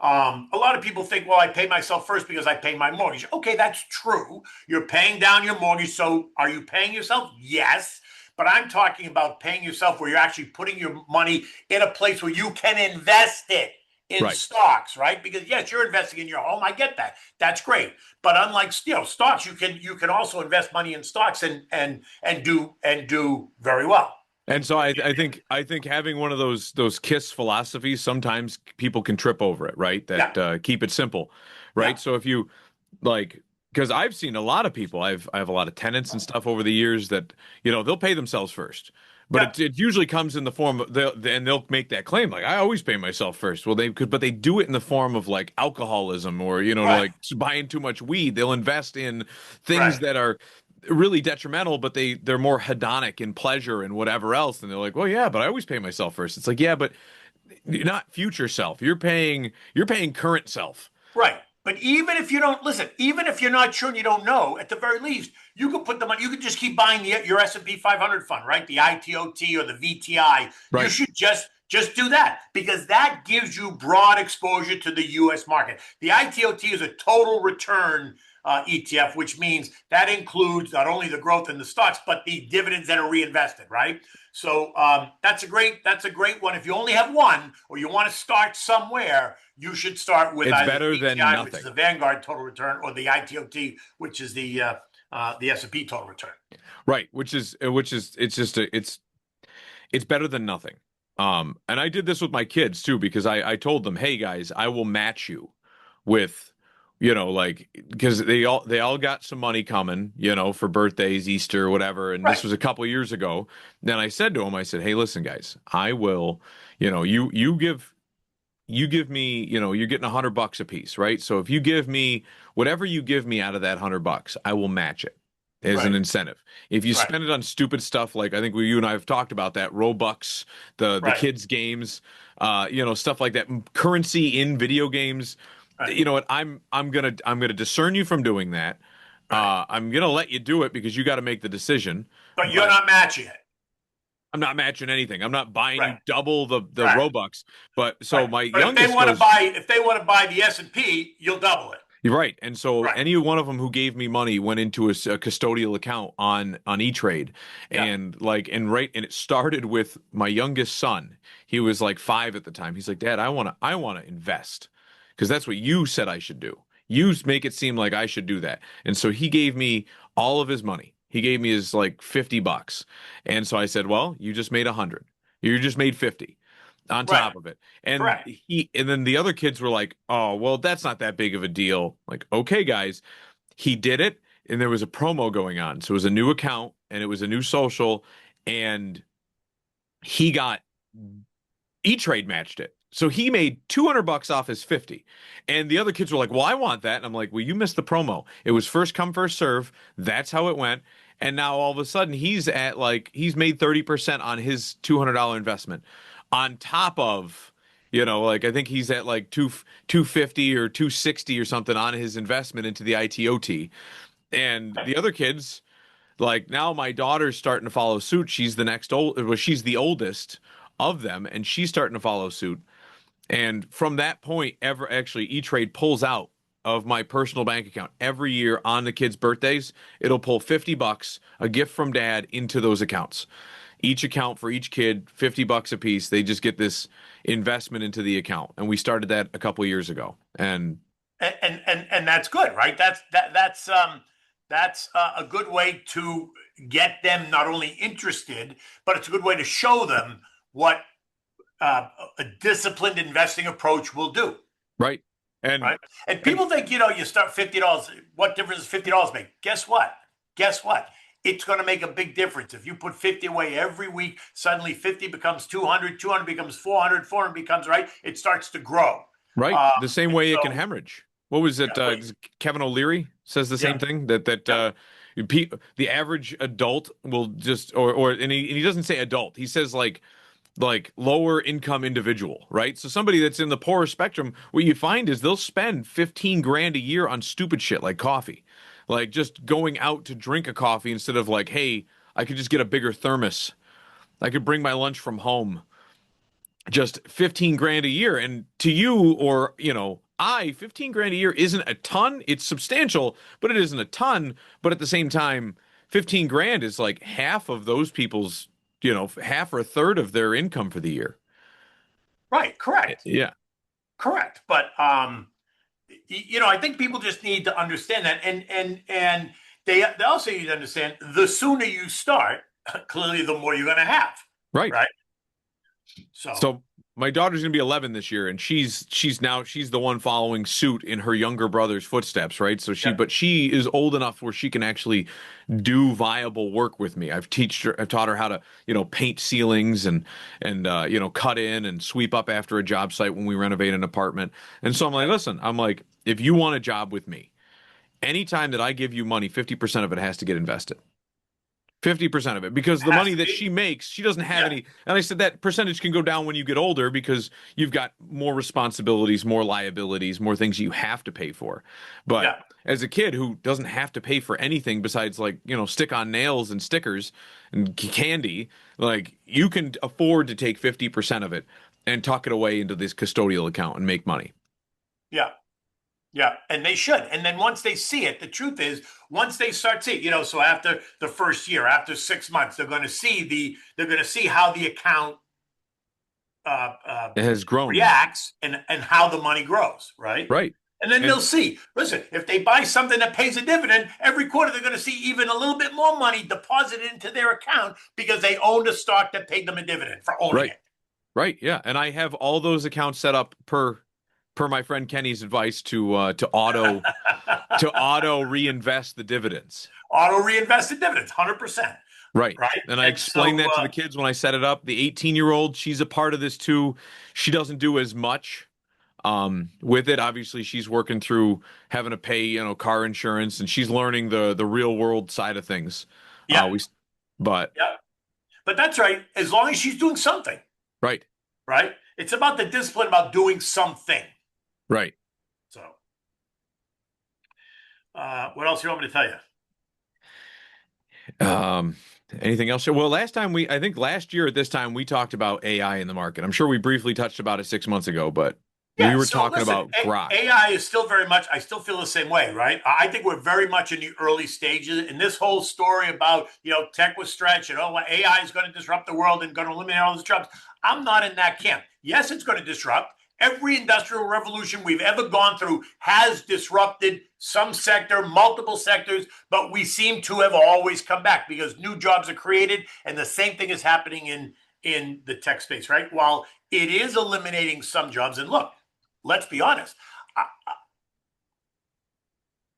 A lot of people think, well, I pay myself first because I pay my mortgage. Okay, that's true. You're paying down your mortgage. So are you paying yourself? Yes. But I'm talking about paying yourself where you're actually putting your money in a place where you can invest it in Right. stocks, right? Because yes, you're investing in your home. I get that. That's great. But unlike stocks, you can also invest money in stocks and do very well. And so I think having one of those KISS philosophies, sometimes people can trip over it, right? Yeah. That keep it simple, right? Yeah. So if you like, because I've seen a lot of people, I have a lot of tenants and stuff over the years that they'll pay themselves first, but Yeah. it usually comes in the form of they'll make that claim like I always pay myself first. Well, but they do it in the form of like alcoholism or Right. like buying too much weed. They'll invest in things Right. that are really detrimental, but they're more hedonic in pleasure and whatever else. And they're like, well, yeah, but I always pay myself first. It's like, yeah, but you're not future self. You're paying current self. Right. But even if you don't listen, even if you're not sure and you don't know, at the very least, you could put the money. You could just keep buying your S&P 500 fund, right? The ITOT or the VTI. You Right. should just do that because that gives you broad exposure to the U.S. market. The ITOT is a total return ETF, which means that includes not only the growth in the stocks but the dividends that are reinvested, right? So that's a great one. If you only have one or you want to start somewhere, you should start with It's either better the than VTI, which is nothing. the Vanguard total return, or the ITOT, which is the S&P total return. Right. Which is it's better than nothing. And I did this with my kids too, because I told them, hey guys, I will match you with, like, because they all got some money coming, for birthdays, Easter, whatever. And this Right. was a couple years ago. Then I said to them, I said, hey, listen, guys, I will, you give me, you're getting $100 a piece, right? So if you give me whatever you give me out of that $100, I will match it as an Right. incentive. If you Right. spend it on stupid stuff, like I think you and I have talked about that, Robux, the Right. kids games, stuff like that, currency in video games. Right. You know what? I'm gonna discern you from doing that. Right. I'm gonna let you do it because you got to make the decision. But you're But not matching it. I'm not matching anything. I'm not buying you Right. double the Right. Robux. But so Right. my But if they youngest want to goes. buy, if they want to buy the S&P, you'll double it. You're right. And so Right. any one of them who gave me money went into a custodial account on E-Trade. Yeah. And it started with my youngest son. He was like 5 at the time. He's like, "Dad, I want to invest because that's what you said I should do. You make it seem like I should do that." And so he gave me all of his money. He gave me his like $50. And so I said, "Well, you just made 100. You just made 50 on Right. top of it." And Correct. then the other kids were like, "Oh, well, that's not that big of a deal." Like, okay, guys, he did it, and there was a promo going on. So it was a new account, and it was a new social, and he got E-Trade matched it. So he made $200 off his 50. And the other kids were like, "Well, I want that." And I'm like, "Well, you missed the promo. It was first come, first serve. That's how it went." And now all of a sudden he's made 30% on his $200 investment on top of, like I think he's at like 250 or 260 or something on his investment into the ITOT. And the other kids, like now my daughter's starting to follow suit. She's the oldest of them, and she's starting to follow suit. And from that point, E-Trade pulls out of my personal bank account every year on the kids' birthdays. It'll pull $50, a gift from dad, into those accounts. Each account for each kid, $50 a piece. They just get this investment into the account, and we started that a couple years ago. And that's good, right? That's a good way to get them not only interested, but it's a good way to show them what a disciplined investing approach will do. Right. Right. And people think, you start $50. What difference does $50 make? Guess what? It's going to make a big difference. If you put 50 away every week, suddenly 50 becomes 200, 200 becomes 400, 400 becomes, right? It starts to grow. Right. The same way it can hemorrhage. What was it? Kevin O'Leary says the same thing that the average adult will just and he doesn't say adult. He says like lower income individual, right? So somebody that's in the poorer spectrum, what you find is they'll spend 15 grand a year on stupid shit like coffee, like just going out to drink a coffee instead of like, hey, I could just get a bigger thermos. I could bring my lunch from home. Just 15 grand a year. And to you, or, 15 grand a year isn't a ton. It's substantial, but it isn't a ton. But at the same time, 15 grand is like half of those people's, half or a third of their income for the year. Right. Correct. Yeah. Correct. But, I think people just need to understand that. And they also need to understand the sooner you start, clearly, the more you're going to have. Right. Right. So my daughter's gonna be 11 this year, and she's the one following suit in her younger brother's footsteps, right? So but she is old enough where she can actually do viable work with me. I've taught her how to, paint ceilings and cut in and sweep up after a job site when we renovate an apartment. And so I'm like, listen, if you want a job with me, anytime that I give you money, 50% of it has to get invested. 50% of it, because the money that she makes, she doesn't have any. And I said that percentage can go down when you get older because you've got more responsibilities, more liabilities, more things you have to pay for. But as a kid who doesn't have to pay for anything besides stick on nails and stickers and candy, like you can afford to take 50% of it and tuck it away into this custodial account and make money. Yeah. Yeah, and they should. And then once they see it, the truth is, once they start seeing, so after the first year, after 6 months, they're going to see how the account it has grown, reacts, and how the money grows, right? Right. And then they'll see. Listen, if they buy something that pays a dividend every quarter, they're going to see even a little bit more money deposited into their account because they owned a stock that paid them a dividend for owning it. Right. Yeah, and I have all those accounts set up per my friend Kenny's advice to auto reinvest the dividends. Auto reinvest the dividends, 100%. Right. And I explained that to the kids when I set it up. The 18-year-old, she's a part of this too. She doesn't do as much with it. Obviously, she's working through having to pay, car insurance, and she's learning the real world side of things. Yeah. But that's right. As long as she's doing something. Right. Right. It's about the discipline about doing something. Right. So, what else do you want me to tell you? Anything else? Well, I think last year at this time, we talked about AI in the market. I'm sure we briefly touched about it 6 months ago, but we were talking about Grok. AI is still I still feel the same way, right? I think we're very much in the early stages. And this whole story about, tech was stretched and, AI is going to disrupt the world and going to eliminate all the jobs. I'm not in that camp. Yes, it's going to disrupt. Every industrial revolution we've ever gone through has disrupted some sector, multiple sectors, but we seem to have always come back because new jobs are created, and the same thing is happening in the tech space, right? While it is eliminating some jobs, and look, let's be honest,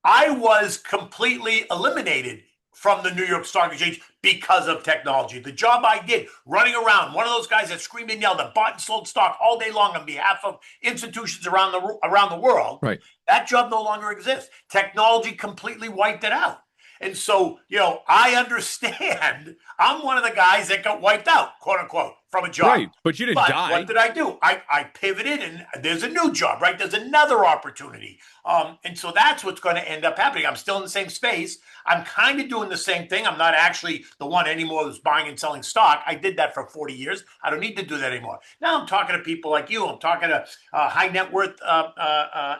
I was completely eliminated from the New York Stock Exchange because of technology. The job I did running around, one of those guys that screamed and yelled, that bought and sold stock all day long on behalf of institutions around the world, Right. that job no longer exists. Technology completely wiped it out. And so, I understand. I'm one of the guys that got wiped out, quote unquote, from a job. Right. But you didn't But what die. did I do? I pivoted, and there's a new job, right? There's another opportunity. And so that's what's going to end up happening. I'm still in the same space. I'm kind of doing the same thing. I'm not actually the one anymore who's buying and selling stock. I did that for 40 years. I don't need to do that anymore. Now I'm talking to people like you. I'm talking to high net worth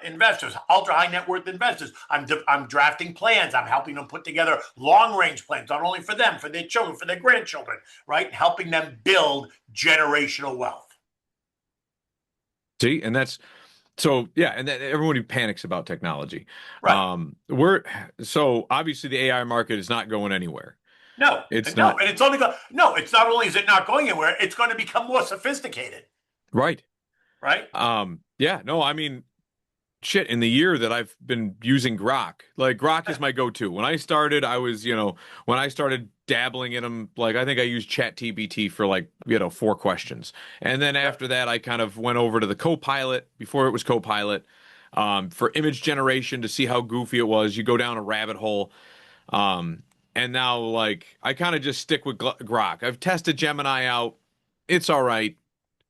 investors, ultra high net worth investors. I'm drafting plans. I'm helping them put together long range plans, not only for them, for their children, for their grandchildren, right? Helping them build generational wealth. See, and that's so yeah, and that everybody panics about technology. Right. We're so obviously the AI market is not going anywhere. No, It's no, not and it's only going. No, it's not only is it not going anywhere, it's going to become more sophisticated. right. Right. Yeah, no, I mean, shit, in the year that I've been using Grok, like Grok is my go-to. When I started, when I started dabbling in them, like I think I used ChatGPT for like, 4 questions. And then Yeah. after that, I kind of went over to the Copilot before it was Copilot, for image generation to see how goofy it was. You go down a rabbit hole. Um, and now like I kind of just stick with Grok. I've tested Gemini out. It's all right.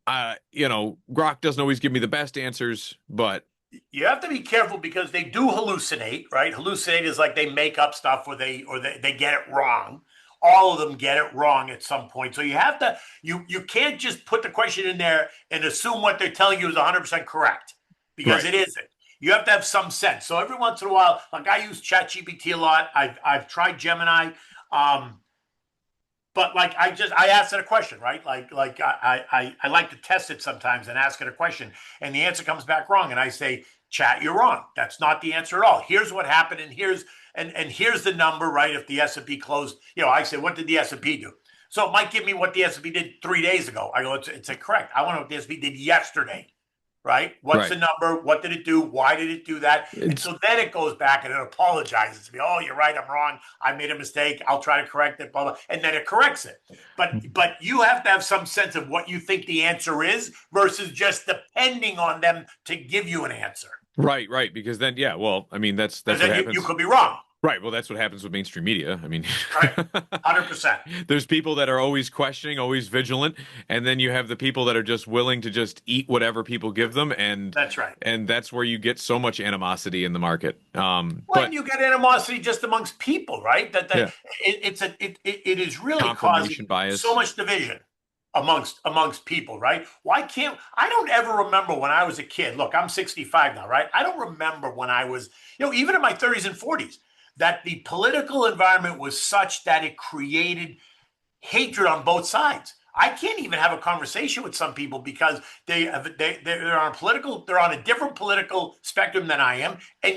Grok doesn't always give me the best answers, but You have to be careful because they do hallucinate, right? Hallucinate is like they make up stuff or they get it wrong. All of them get it wrong at some point. So you have to you can't just put the question in there and assume what they're telling you is 100% correct because right. it isn't. You have to have some sense. So every once in a while, like I use ChatGPT a lot. I've tried Gemini. Um, but like I asked it a question, right? I like to test it sometimes and ask it a question, and the answer comes back wrong, and I say, "Chat, you're wrong. That's not the answer at all. Here's what happened, and here's the number, right? If the S&P closed, I say, what did the S&P do? So it might give me what the S&P did 3 days ago. I go, it's incorrect. I want to know what the S&P did yesterday. Right? What's Right. the number? What did it do? Why did it do that? And It's so then it goes back and it apologizes to me. Oh, you're right. I'm wrong. I made a mistake. I'll try to correct it. Blah, blah. And then it corrects it. But you have to have some sense of what you think the answer is versus just depending on them to give you an answer. right, right. Because then, yeah, well, I mean, that's Because what then you happens. could be wrong. Right. Well, that's what happens with mainstream media. I mean, Right. 100%. there's people that are always questioning, always vigilant, and then you have the people that are just willing to just eat whatever people give them, and That's right. and that's where you get so much animosity in the market. When But you get animosity just amongst people, right? yeah, It is really confirmation causing so bias. much division amongst people, right? Why can't I don't ever remember when I was a kid. Look, I'm 65 now, right? I don't remember when I was, even in my 30s and 40s, that the political environment was such that it created hatred on both sides. I can't even have a conversation with some people because they're on a different political spectrum than I am, and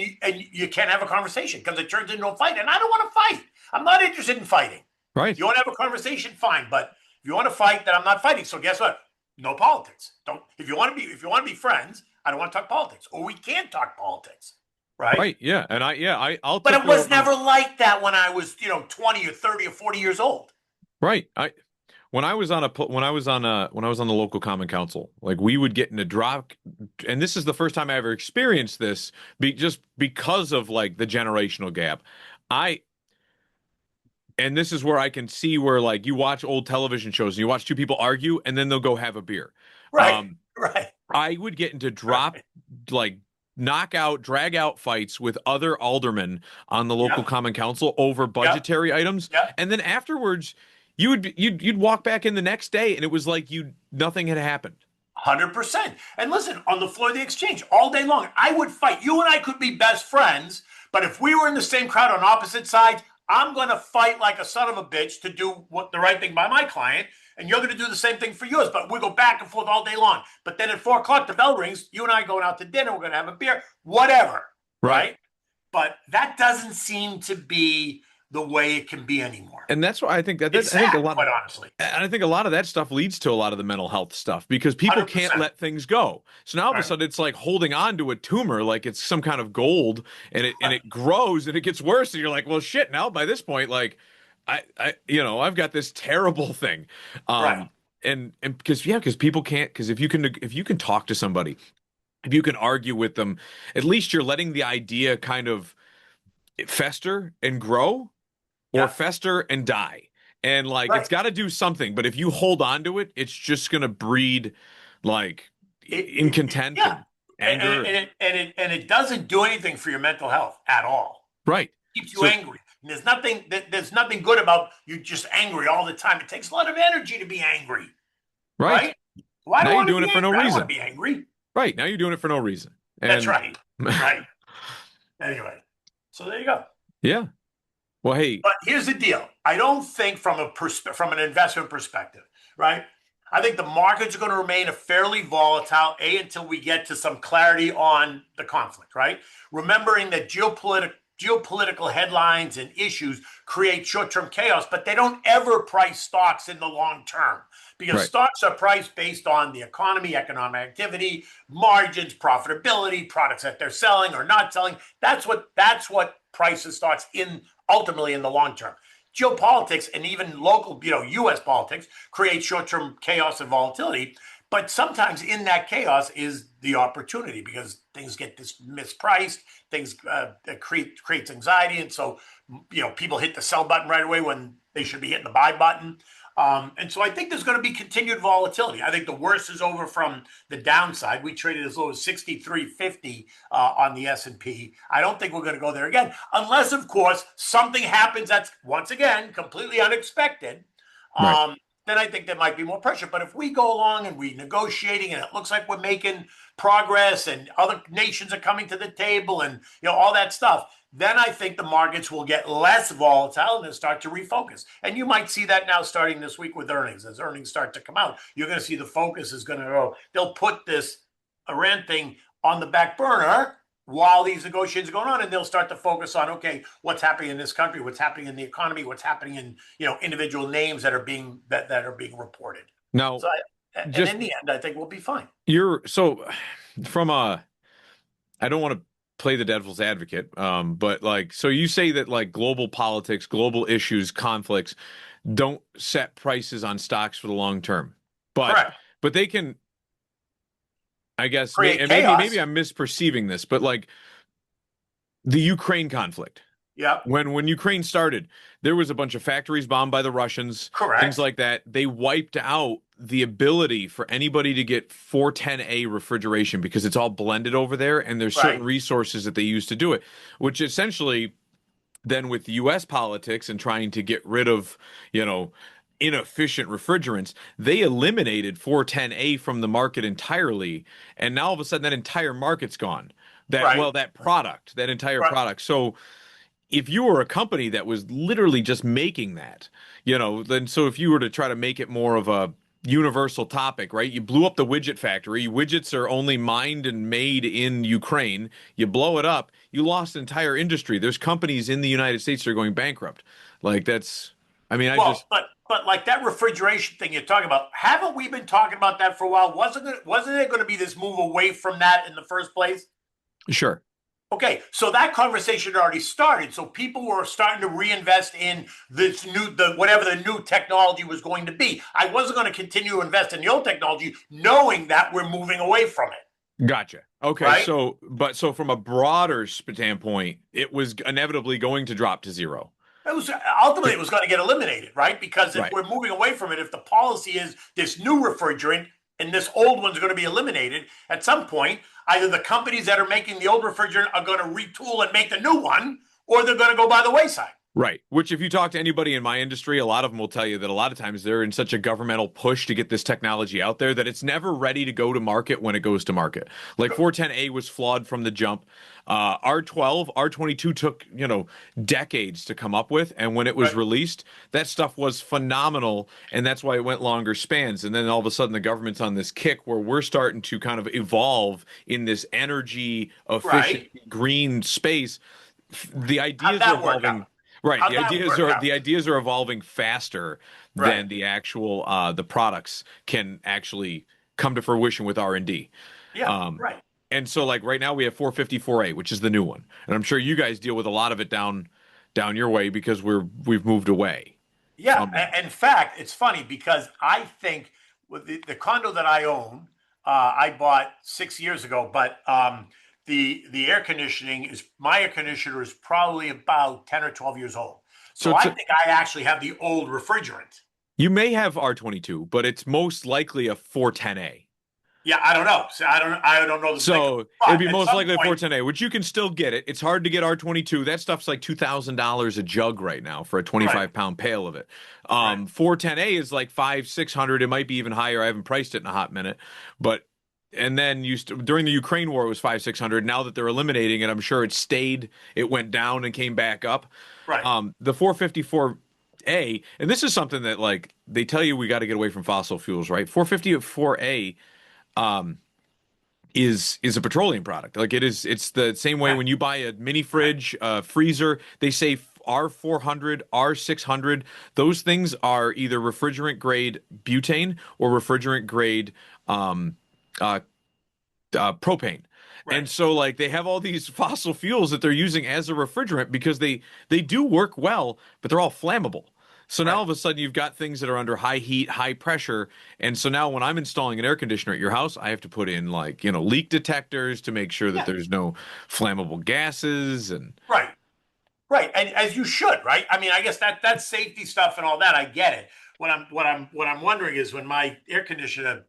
you can't have a conversation because it turns into a fight, and I don't want to fight. I'm not interested in fighting. If Right. you want to have a conversation, fine, but if you want to fight, then I'm not fighting. So guess what? No politics. Don't if you want to be friends, I don't want to talk politics, or we can't talk politics, right? Right. Yeah. And I'll But tip it you was over. never like that when I was 20 or 30 or 40 years old. Right. When I was on when I was on the local common council, like we would get in a drop, and this is the first time I ever experienced this, just because of like the generational gap. I and this is where I can see where like you watch old television shows and you watch two people argue and then they'll go have a beer. Right, Um, right, I would get into drop right. like knockout, drag out fights with other aldermen on the local Yep, common council over yep, budgetary items, yep. and then afterwards you'd walk back in the next day and it was like you nothing had happened. 100%. And listen, on the floor of the exchange all day long, I would fight. You and I could be best friends, but if we were in the same crowd on opposite sides, I'm going to fight like a son of a bitch to do what the right thing by my client, and you're going to do the same thing for yours. But we go back and forth all day long. But then at 4 o'clock, the bell rings. You and I going out to dinner. We're going to have a beer, whatever, Right. right? But that doesn't seem to be the way it can be anymore. And that's why I think It's I think a sad, lot of quite honestly. and I think a lot of that stuff leads to a lot of the mental health stuff because people can't 100%. let things go. So now all of a Right. sudden it's like holding on to a tumor like it's some kind of gold and it grows and it gets worse and you're like, well shit, now by this point like I've got this terrible thing. Right. Um and because people can't because if you can talk to somebody, if you can argue with them, at least you're letting the idea kind of fester and grow or Yeah. fester and die. And like it's Right. got to do something, but if you hold on to it, it's just going to breed like incontent Yeah. and anger. And it doesn't do anything for your mental health at all. Right. It keeps you So, angry. And there's nothing good about you just angry all the time. It takes a lot of energy to be angry, right. right? Well, I Now don't you're want to doing be it for no angry. I don't want reason. to be angry. Right. Now you're doing it for no reason. That's And right. Right. Anyway, so there you go. yeah. Well, hey, But here's the deal. I don't think from an investment perspective, right? I think the markets are going to remain a fairly volatile, until we get to some clarity on the conflict, right? Remembering that geopolitical headlines and issues create short-term chaos, but they don't ever price stocks in the long term because right. stocks are priced based on the economy, economic activity, margins, profitability, products that they're selling or not selling. That's what prices stocks in ultimately in the long term. Geopolitics and even local, U.S. politics create short-term chaos and volatility. But sometimes in that chaos is the opportunity because things get mispriced, things creates anxiety, and so people hit the sell button right away when they should be hitting the buy button. And so I think there's going to be continued volatility. I think the worst is over from the downside. We traded as low as 63.50 on the S&P. I don't think we're going to go there again, unless, of course, something happens that's, once again, completely unexpected. Right. Um, then I think there might be more pressure. But if we go along and we're negotiating and it looks like we're making progress and other nations are coming to the table and all that stuff, then I think the markets will get less volatile and then start to refocus. And you might see that now starting this week with earnings. As earnings start to come out, you're going to see the focus is going to go. They'll put this Iran thing on the back burner while these negotiations are going on, and they'll start to focus on, okay, what's happening in this country, what's happening in the economy, what's happening in individual names that are being reported. Now, So, and just in the end, I think we'll be fine. you're so from a I don't want to play the devil's advocate, but like, so you say that like global politics, global issues, conflicts don't set prices on stocks for the long term, but Correct. they can, I guess, Create and maybe chaos. I'm misperceiving this, but like the Ukraine conflict. Yep. When Ukraine started, there was a bunch of factories bombed by the Russians, things Correct. like that. They wiped out the ability for anybody to get 410A refrigeration because it's all blended over there, and there's certain Right. resources that they use to do it, which essentially then with US politics and trying to get rid of, you know, inefficient refrigerants, they eliminated 410A from the market entirely, and now all of a sudden that entire market's gone. Right. That entire Right. product. So if you were a company that was literally just making that, then so if you were to try to make it more of a universal topic, right? You blew up the widget factory. Widgets are only mined and made in Ukraine. You blow it up, you lost an entire industry. There's companies in the United States that are going bankrupt. Like that's, I mean, I Well, just, but like that refrigeration thing you're talking about, haven't we been talking about that for a while? Wasn't there going to be this move away from that in the first place? sure. Okay, so that conversation had already started. So people were starting to reinvest in whatever the new technology was going to be. I wasn't going to continue to invest in the old technology, knowing that we're moving away from it. Gotcha. Okay. Right? So from a broader standpoint, it was inevitably going to drop to zero. It was going to get eliminated, right? Because if Right. we're moving away from it, if the policy is this new refrigerant and this old one's going to be eliminated, at some point, either the companies that are making the old refrigerant are going to retool and make the new one, or they're going to go by the wayside. Right. Which, if you talk to anybody in my industry, a lot of them will tell you that a lot of times they're in such a governmental push to get this technology out there that it's never ready to go to market when it goes to market. Like 410A was flawed from the jump. R12, R22 took, decades to come up with. And when it was Right. released, that stuff was phenomenal. And that's why it went longer spans. And then all of a sudden, the government's on this kick where we're starting to kind of evolve in this energy efficient Right. green space. The How'd ideas are that work evolving. out? Right. How'd that work out? The ideas are evolving faster Right. than the actual the products can actually come to fruition with R&D. Yeah. Um, Right. and so like right now we have 454A, which is the new one. And I'm sure you guys deal with a lot of it down your way because we've moved away Yeah. from them. In fact, it's funny because I think with the condo that I own, I bought 6 years ago, but the air conditioning is my air conditioner is probably about 10 or 12 years old. So So it's I think I actually have the old refrigerant. you may have R22, but it's most likely a 410A. Yeah, I don't know. So I don't know the particular. So it'd But be at most some likely a point, 410A, which you can still get it. It's hard to get R22. That stuff's like $2,000 a jug right now for a right, 25-pound pail of it. right, 410A is like 500, 600. It might be even higher. I haven't priced it in a hot minute, but and then during the Ukraine war it was 500, 600. Now that they're eliminating it, I'm sure it went down and came back up. right. The 454A, and this is something that like they tell you we got to get away from fossil fuels, right? 454A is a petroleum product. Like it's the same way Yeah, when you buy a mini right, fridge, freezer, they say R400, R600. Those things are either refrigerant grade butane or refrigerant grade um, uh, propane. right, And so like they have all these fossil fuels that they're using as a refrigerant because they do work well, but they're all flammable. So now all right. of a sudden you've got things that are under high heat, high pressure, and so now when I'm installing an air conditioner at your house, I have to put in like, leak detectors to make sure that Yeah, there's no flammable gases and right. Right, and as you should, right? I mean, I guess that's safety stuff and all that. I get it. What I'm wondering is when my air conditioner,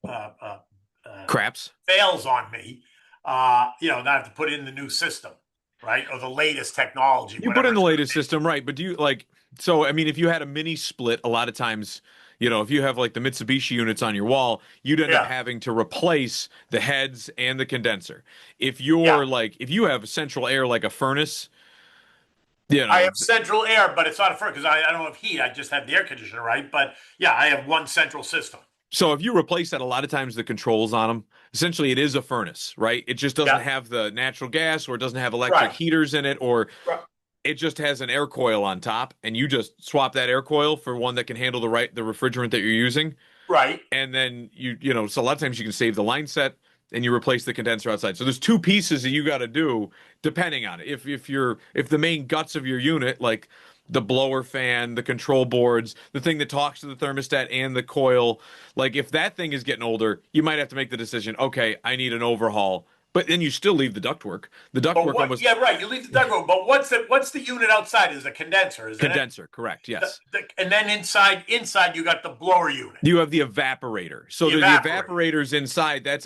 uh, uh, uh, craps. fails on me, then I have to put in the new system, right, or the latest technology, You put whatever in the it's going latest to be. system, right? But do you like so I mean if you had a mini split, a lot of times, if you have like the Mitsubishi units on your wall, you'd end up Yeah, having to replace the heads and the condenser. yeah. If you have central air like a furnace, I have central air, but it's not a furnace because I don't have heat. I just have the air conditioner, right? But yeah, I have one central system. so if you replace that, a lot of times the controls on them, essentially it is a furnace, right? It just doesn't Yeah, have the natural gas or it doesn't have electric right, heaters in it, or right, it just has an air coil on top, and you just swap that air coil for one that can handle the refrigerant that you're using. right. And then so a lot of times you can save the line set and you replace the condenser outside. So there's two pieces that you got to do depending on it. If the main guts of your unit, like the blower fan, the control boards, the thing that talks to the thermostat and the coil, like if that thing is getting older, you might have to make the decision, okay, I need an overhaul. But then you still leave the ductwork. The But ductwork what? almost Yeah, right. You leave the duct room, but what's the unit outside? Is a condenser, isn't it? condenser, correct? Yes. And then inside you got the blower unit, You have the evaporator. So the the evaporator. evaporator's inside. That's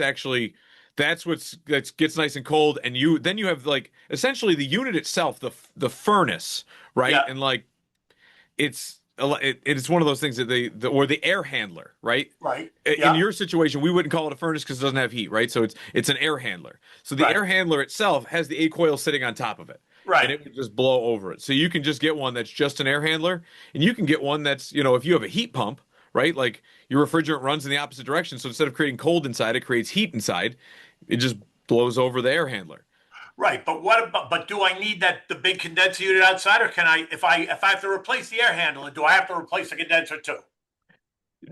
that gets nice and cold, and you have like essentially the unit itself, the furnace, right? Yeah, And like it's one of those things that or the air handler, right? right. In Yeah, your situation, we wouldn't call it a furnace because it doesn't have heat, right? So it's an air handler. So the right, air handler itself has the A coil sitting on top of it, and right, it would just blow over it. So you can just get one that's just an air handler, and you can get one that's if you have a heat pump, right? Like your refrigerant runs in the opposite direction, so instead of creating cold inside, it creates heat inside. It just blows over the air handler. right. But what about? But do I need the big condenser unit outside, or can I? If I have to replace the air handler, do I have to replace the condenser too?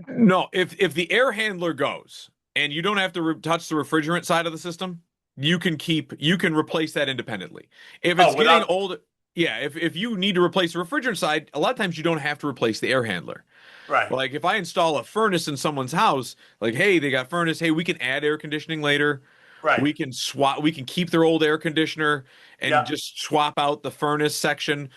No, if the air handler goes and you don't have to touch the refrigerant side of the system, you can replace that independently. If it's Oh, getting without old, yeah, if you need to replace the refrigerant side, a lot of times you don't have to replace the air handler. right, Like if I install a furnace in someone's house, like hey, they got furnace, hey, we can add air conditioning later. right. We can keep their old air conditioner and Yeah, just swap out the furnace section,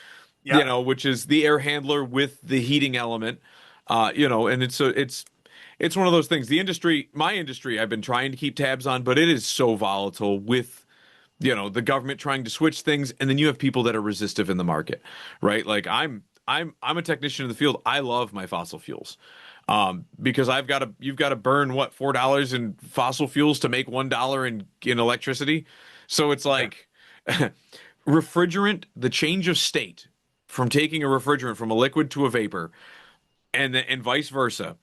yeah. which is the air handler with the heating element. And it's one of those things. My industry, I've been trying to keep tabs on, but it is so volatile with, the government trying to switch things, and then you have people that are resistive in the market, right? Like I'm a technician in the field. I love my fossil fuels. Because you've got to burn what, $4 in fossil fuels to make $1 in electricity. So it's Yeah. like the change of state from taking a refrigerant from a liquid to a vapor and vice versa.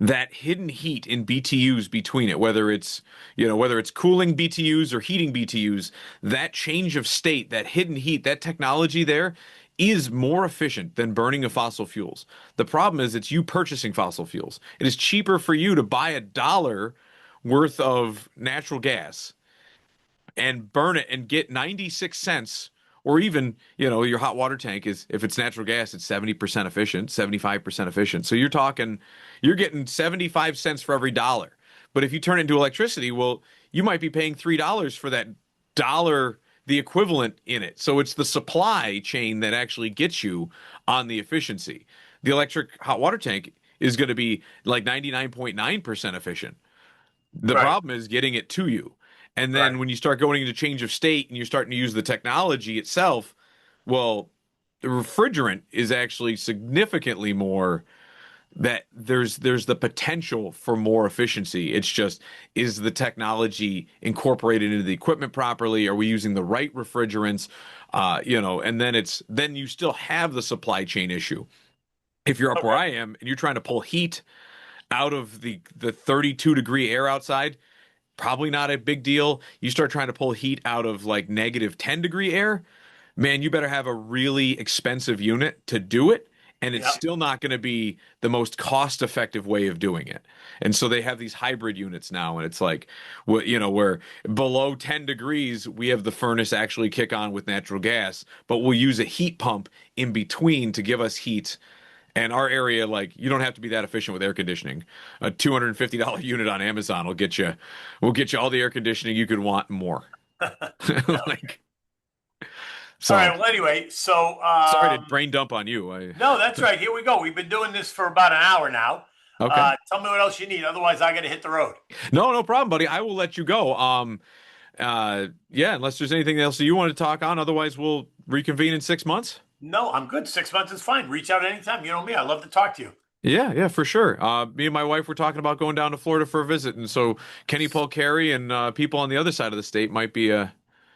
that hidden heat in BTUs between it, whether it's cooling BTUs or heating BTUs, that change of state, that hidden heat, that technology there is more efficient than burning of fossil fuels. The problem is it's you purchasing fossil fuels. It is cheaper for you to buy $1 worth of natural gas and burn it and get 96 cents, or even, your hot water tank is, if it's natural gas, it's 70% efficient, 75% efficient. So you're getting 75 cents for every dollar. But if you turn it into electricity, well, you might be paying $3 for that dollar, the equivalent in it. So it's the supply chain that actually gets you on the efficiency. The electric hot water tank is going to be like 99.9% efficient. The Right. problem is getting it to you. And Right. then when you start going into change of state and you're starting to use the technology itself, well, the refrigerant is actually significantly more, that there's the potential for more efficiency. It's just, is the technology incorporated into the equipment properly? Are we using the right refrigerants? And then you still have the supply chain issue. If you're up where Okay. I am and you're trying to pull heat out of the 32-degree air outside, probably not a big deal. You start trying to pull heat out of like negative 10-degree air, man, you better have a really expensive unit to do it. And it's Yeah. still not going to be the most cost effective way of doing it. And so they have these hybrid units now. And it's like, where below 10 degrees, we have the furnace actually kick on with natural gas, but we'll use a heat pump in between to give us heat. And our area, like, you don't have to be that efficient with air conditioning. A $250 unit on Amazon will get you all the air conditioning you could want and more. Like, All so right. Well, anyway, so sorry to brain dump on you. no, that's right. Here we go. We've been doing this for about an hour now. Okay. Tell me what else you need. Otherwise, I got to hit the road. No problem, buddy. I will let you go. Yeah, unless there's anything else that you want to talk on. Otherwise, we'll reconvene in 6 months. No, I'm good. 6 months is fine. Reach out anytime. You know me. I love to talk to you. Yeah, for sure. Me and my wife were talking about going down to Florida for a visit, and so Kenny Polcari and people on the other side of the state might be.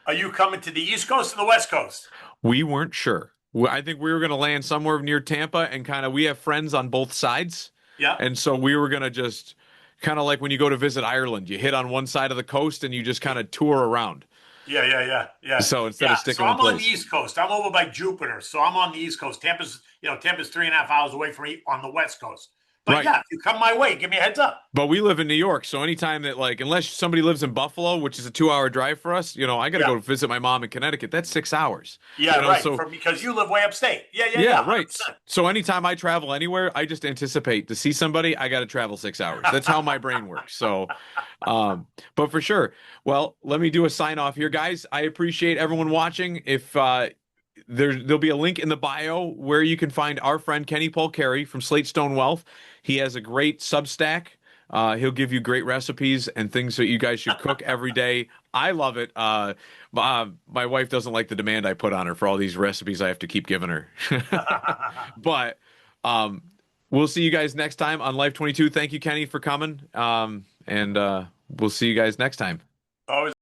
Are you coming to the East Coast or the West Coast? We weren't sure. I think we were going to land somewhere near Tampa, and kind of we have friends on both sides, Yeah. and so we were going to just kind of like when you go to visit Ireland, you hit on one side of the coast and you just kind of tour around. Yeah. So instead Yeah. of So sticking in I'm on the place. East Coast. I'm over by Jupiter. So I'm on the East Coast. Tampa's 3.5 hours away from me on the West Coast. But Right. yeah, if you come my way, give me a heads up. But we live in New York, so anytime that, like, unless somebody lives in Buffalo, which is a 2-hour drive for us, I got to Yeah. go visit my mom in Connecticut. That's 6 hours. Yeah, right. So Because you live way upstate. Yeah. yeah, right. 100%. So anytime I travel anywhere, I just anticipate to see somebody, I got to travel 6 hours. That's how my brain works. So, but for sure. Well, let me do a sign off here, guys. I appreciate everyone watching. If there'll be a link in the bio where you can find our friend Kenny Polcari from Slate Stone Wealth. He has a great Substack. He'll give you great recipes and things that you guys should cook every day. I love it. My wife doesn't like the demand I put on her for all these recipes I have to keep giving her. But we'll see you guys next time on Life22. Thank you, Kenny, for coming. And we'll see you guys next time. Always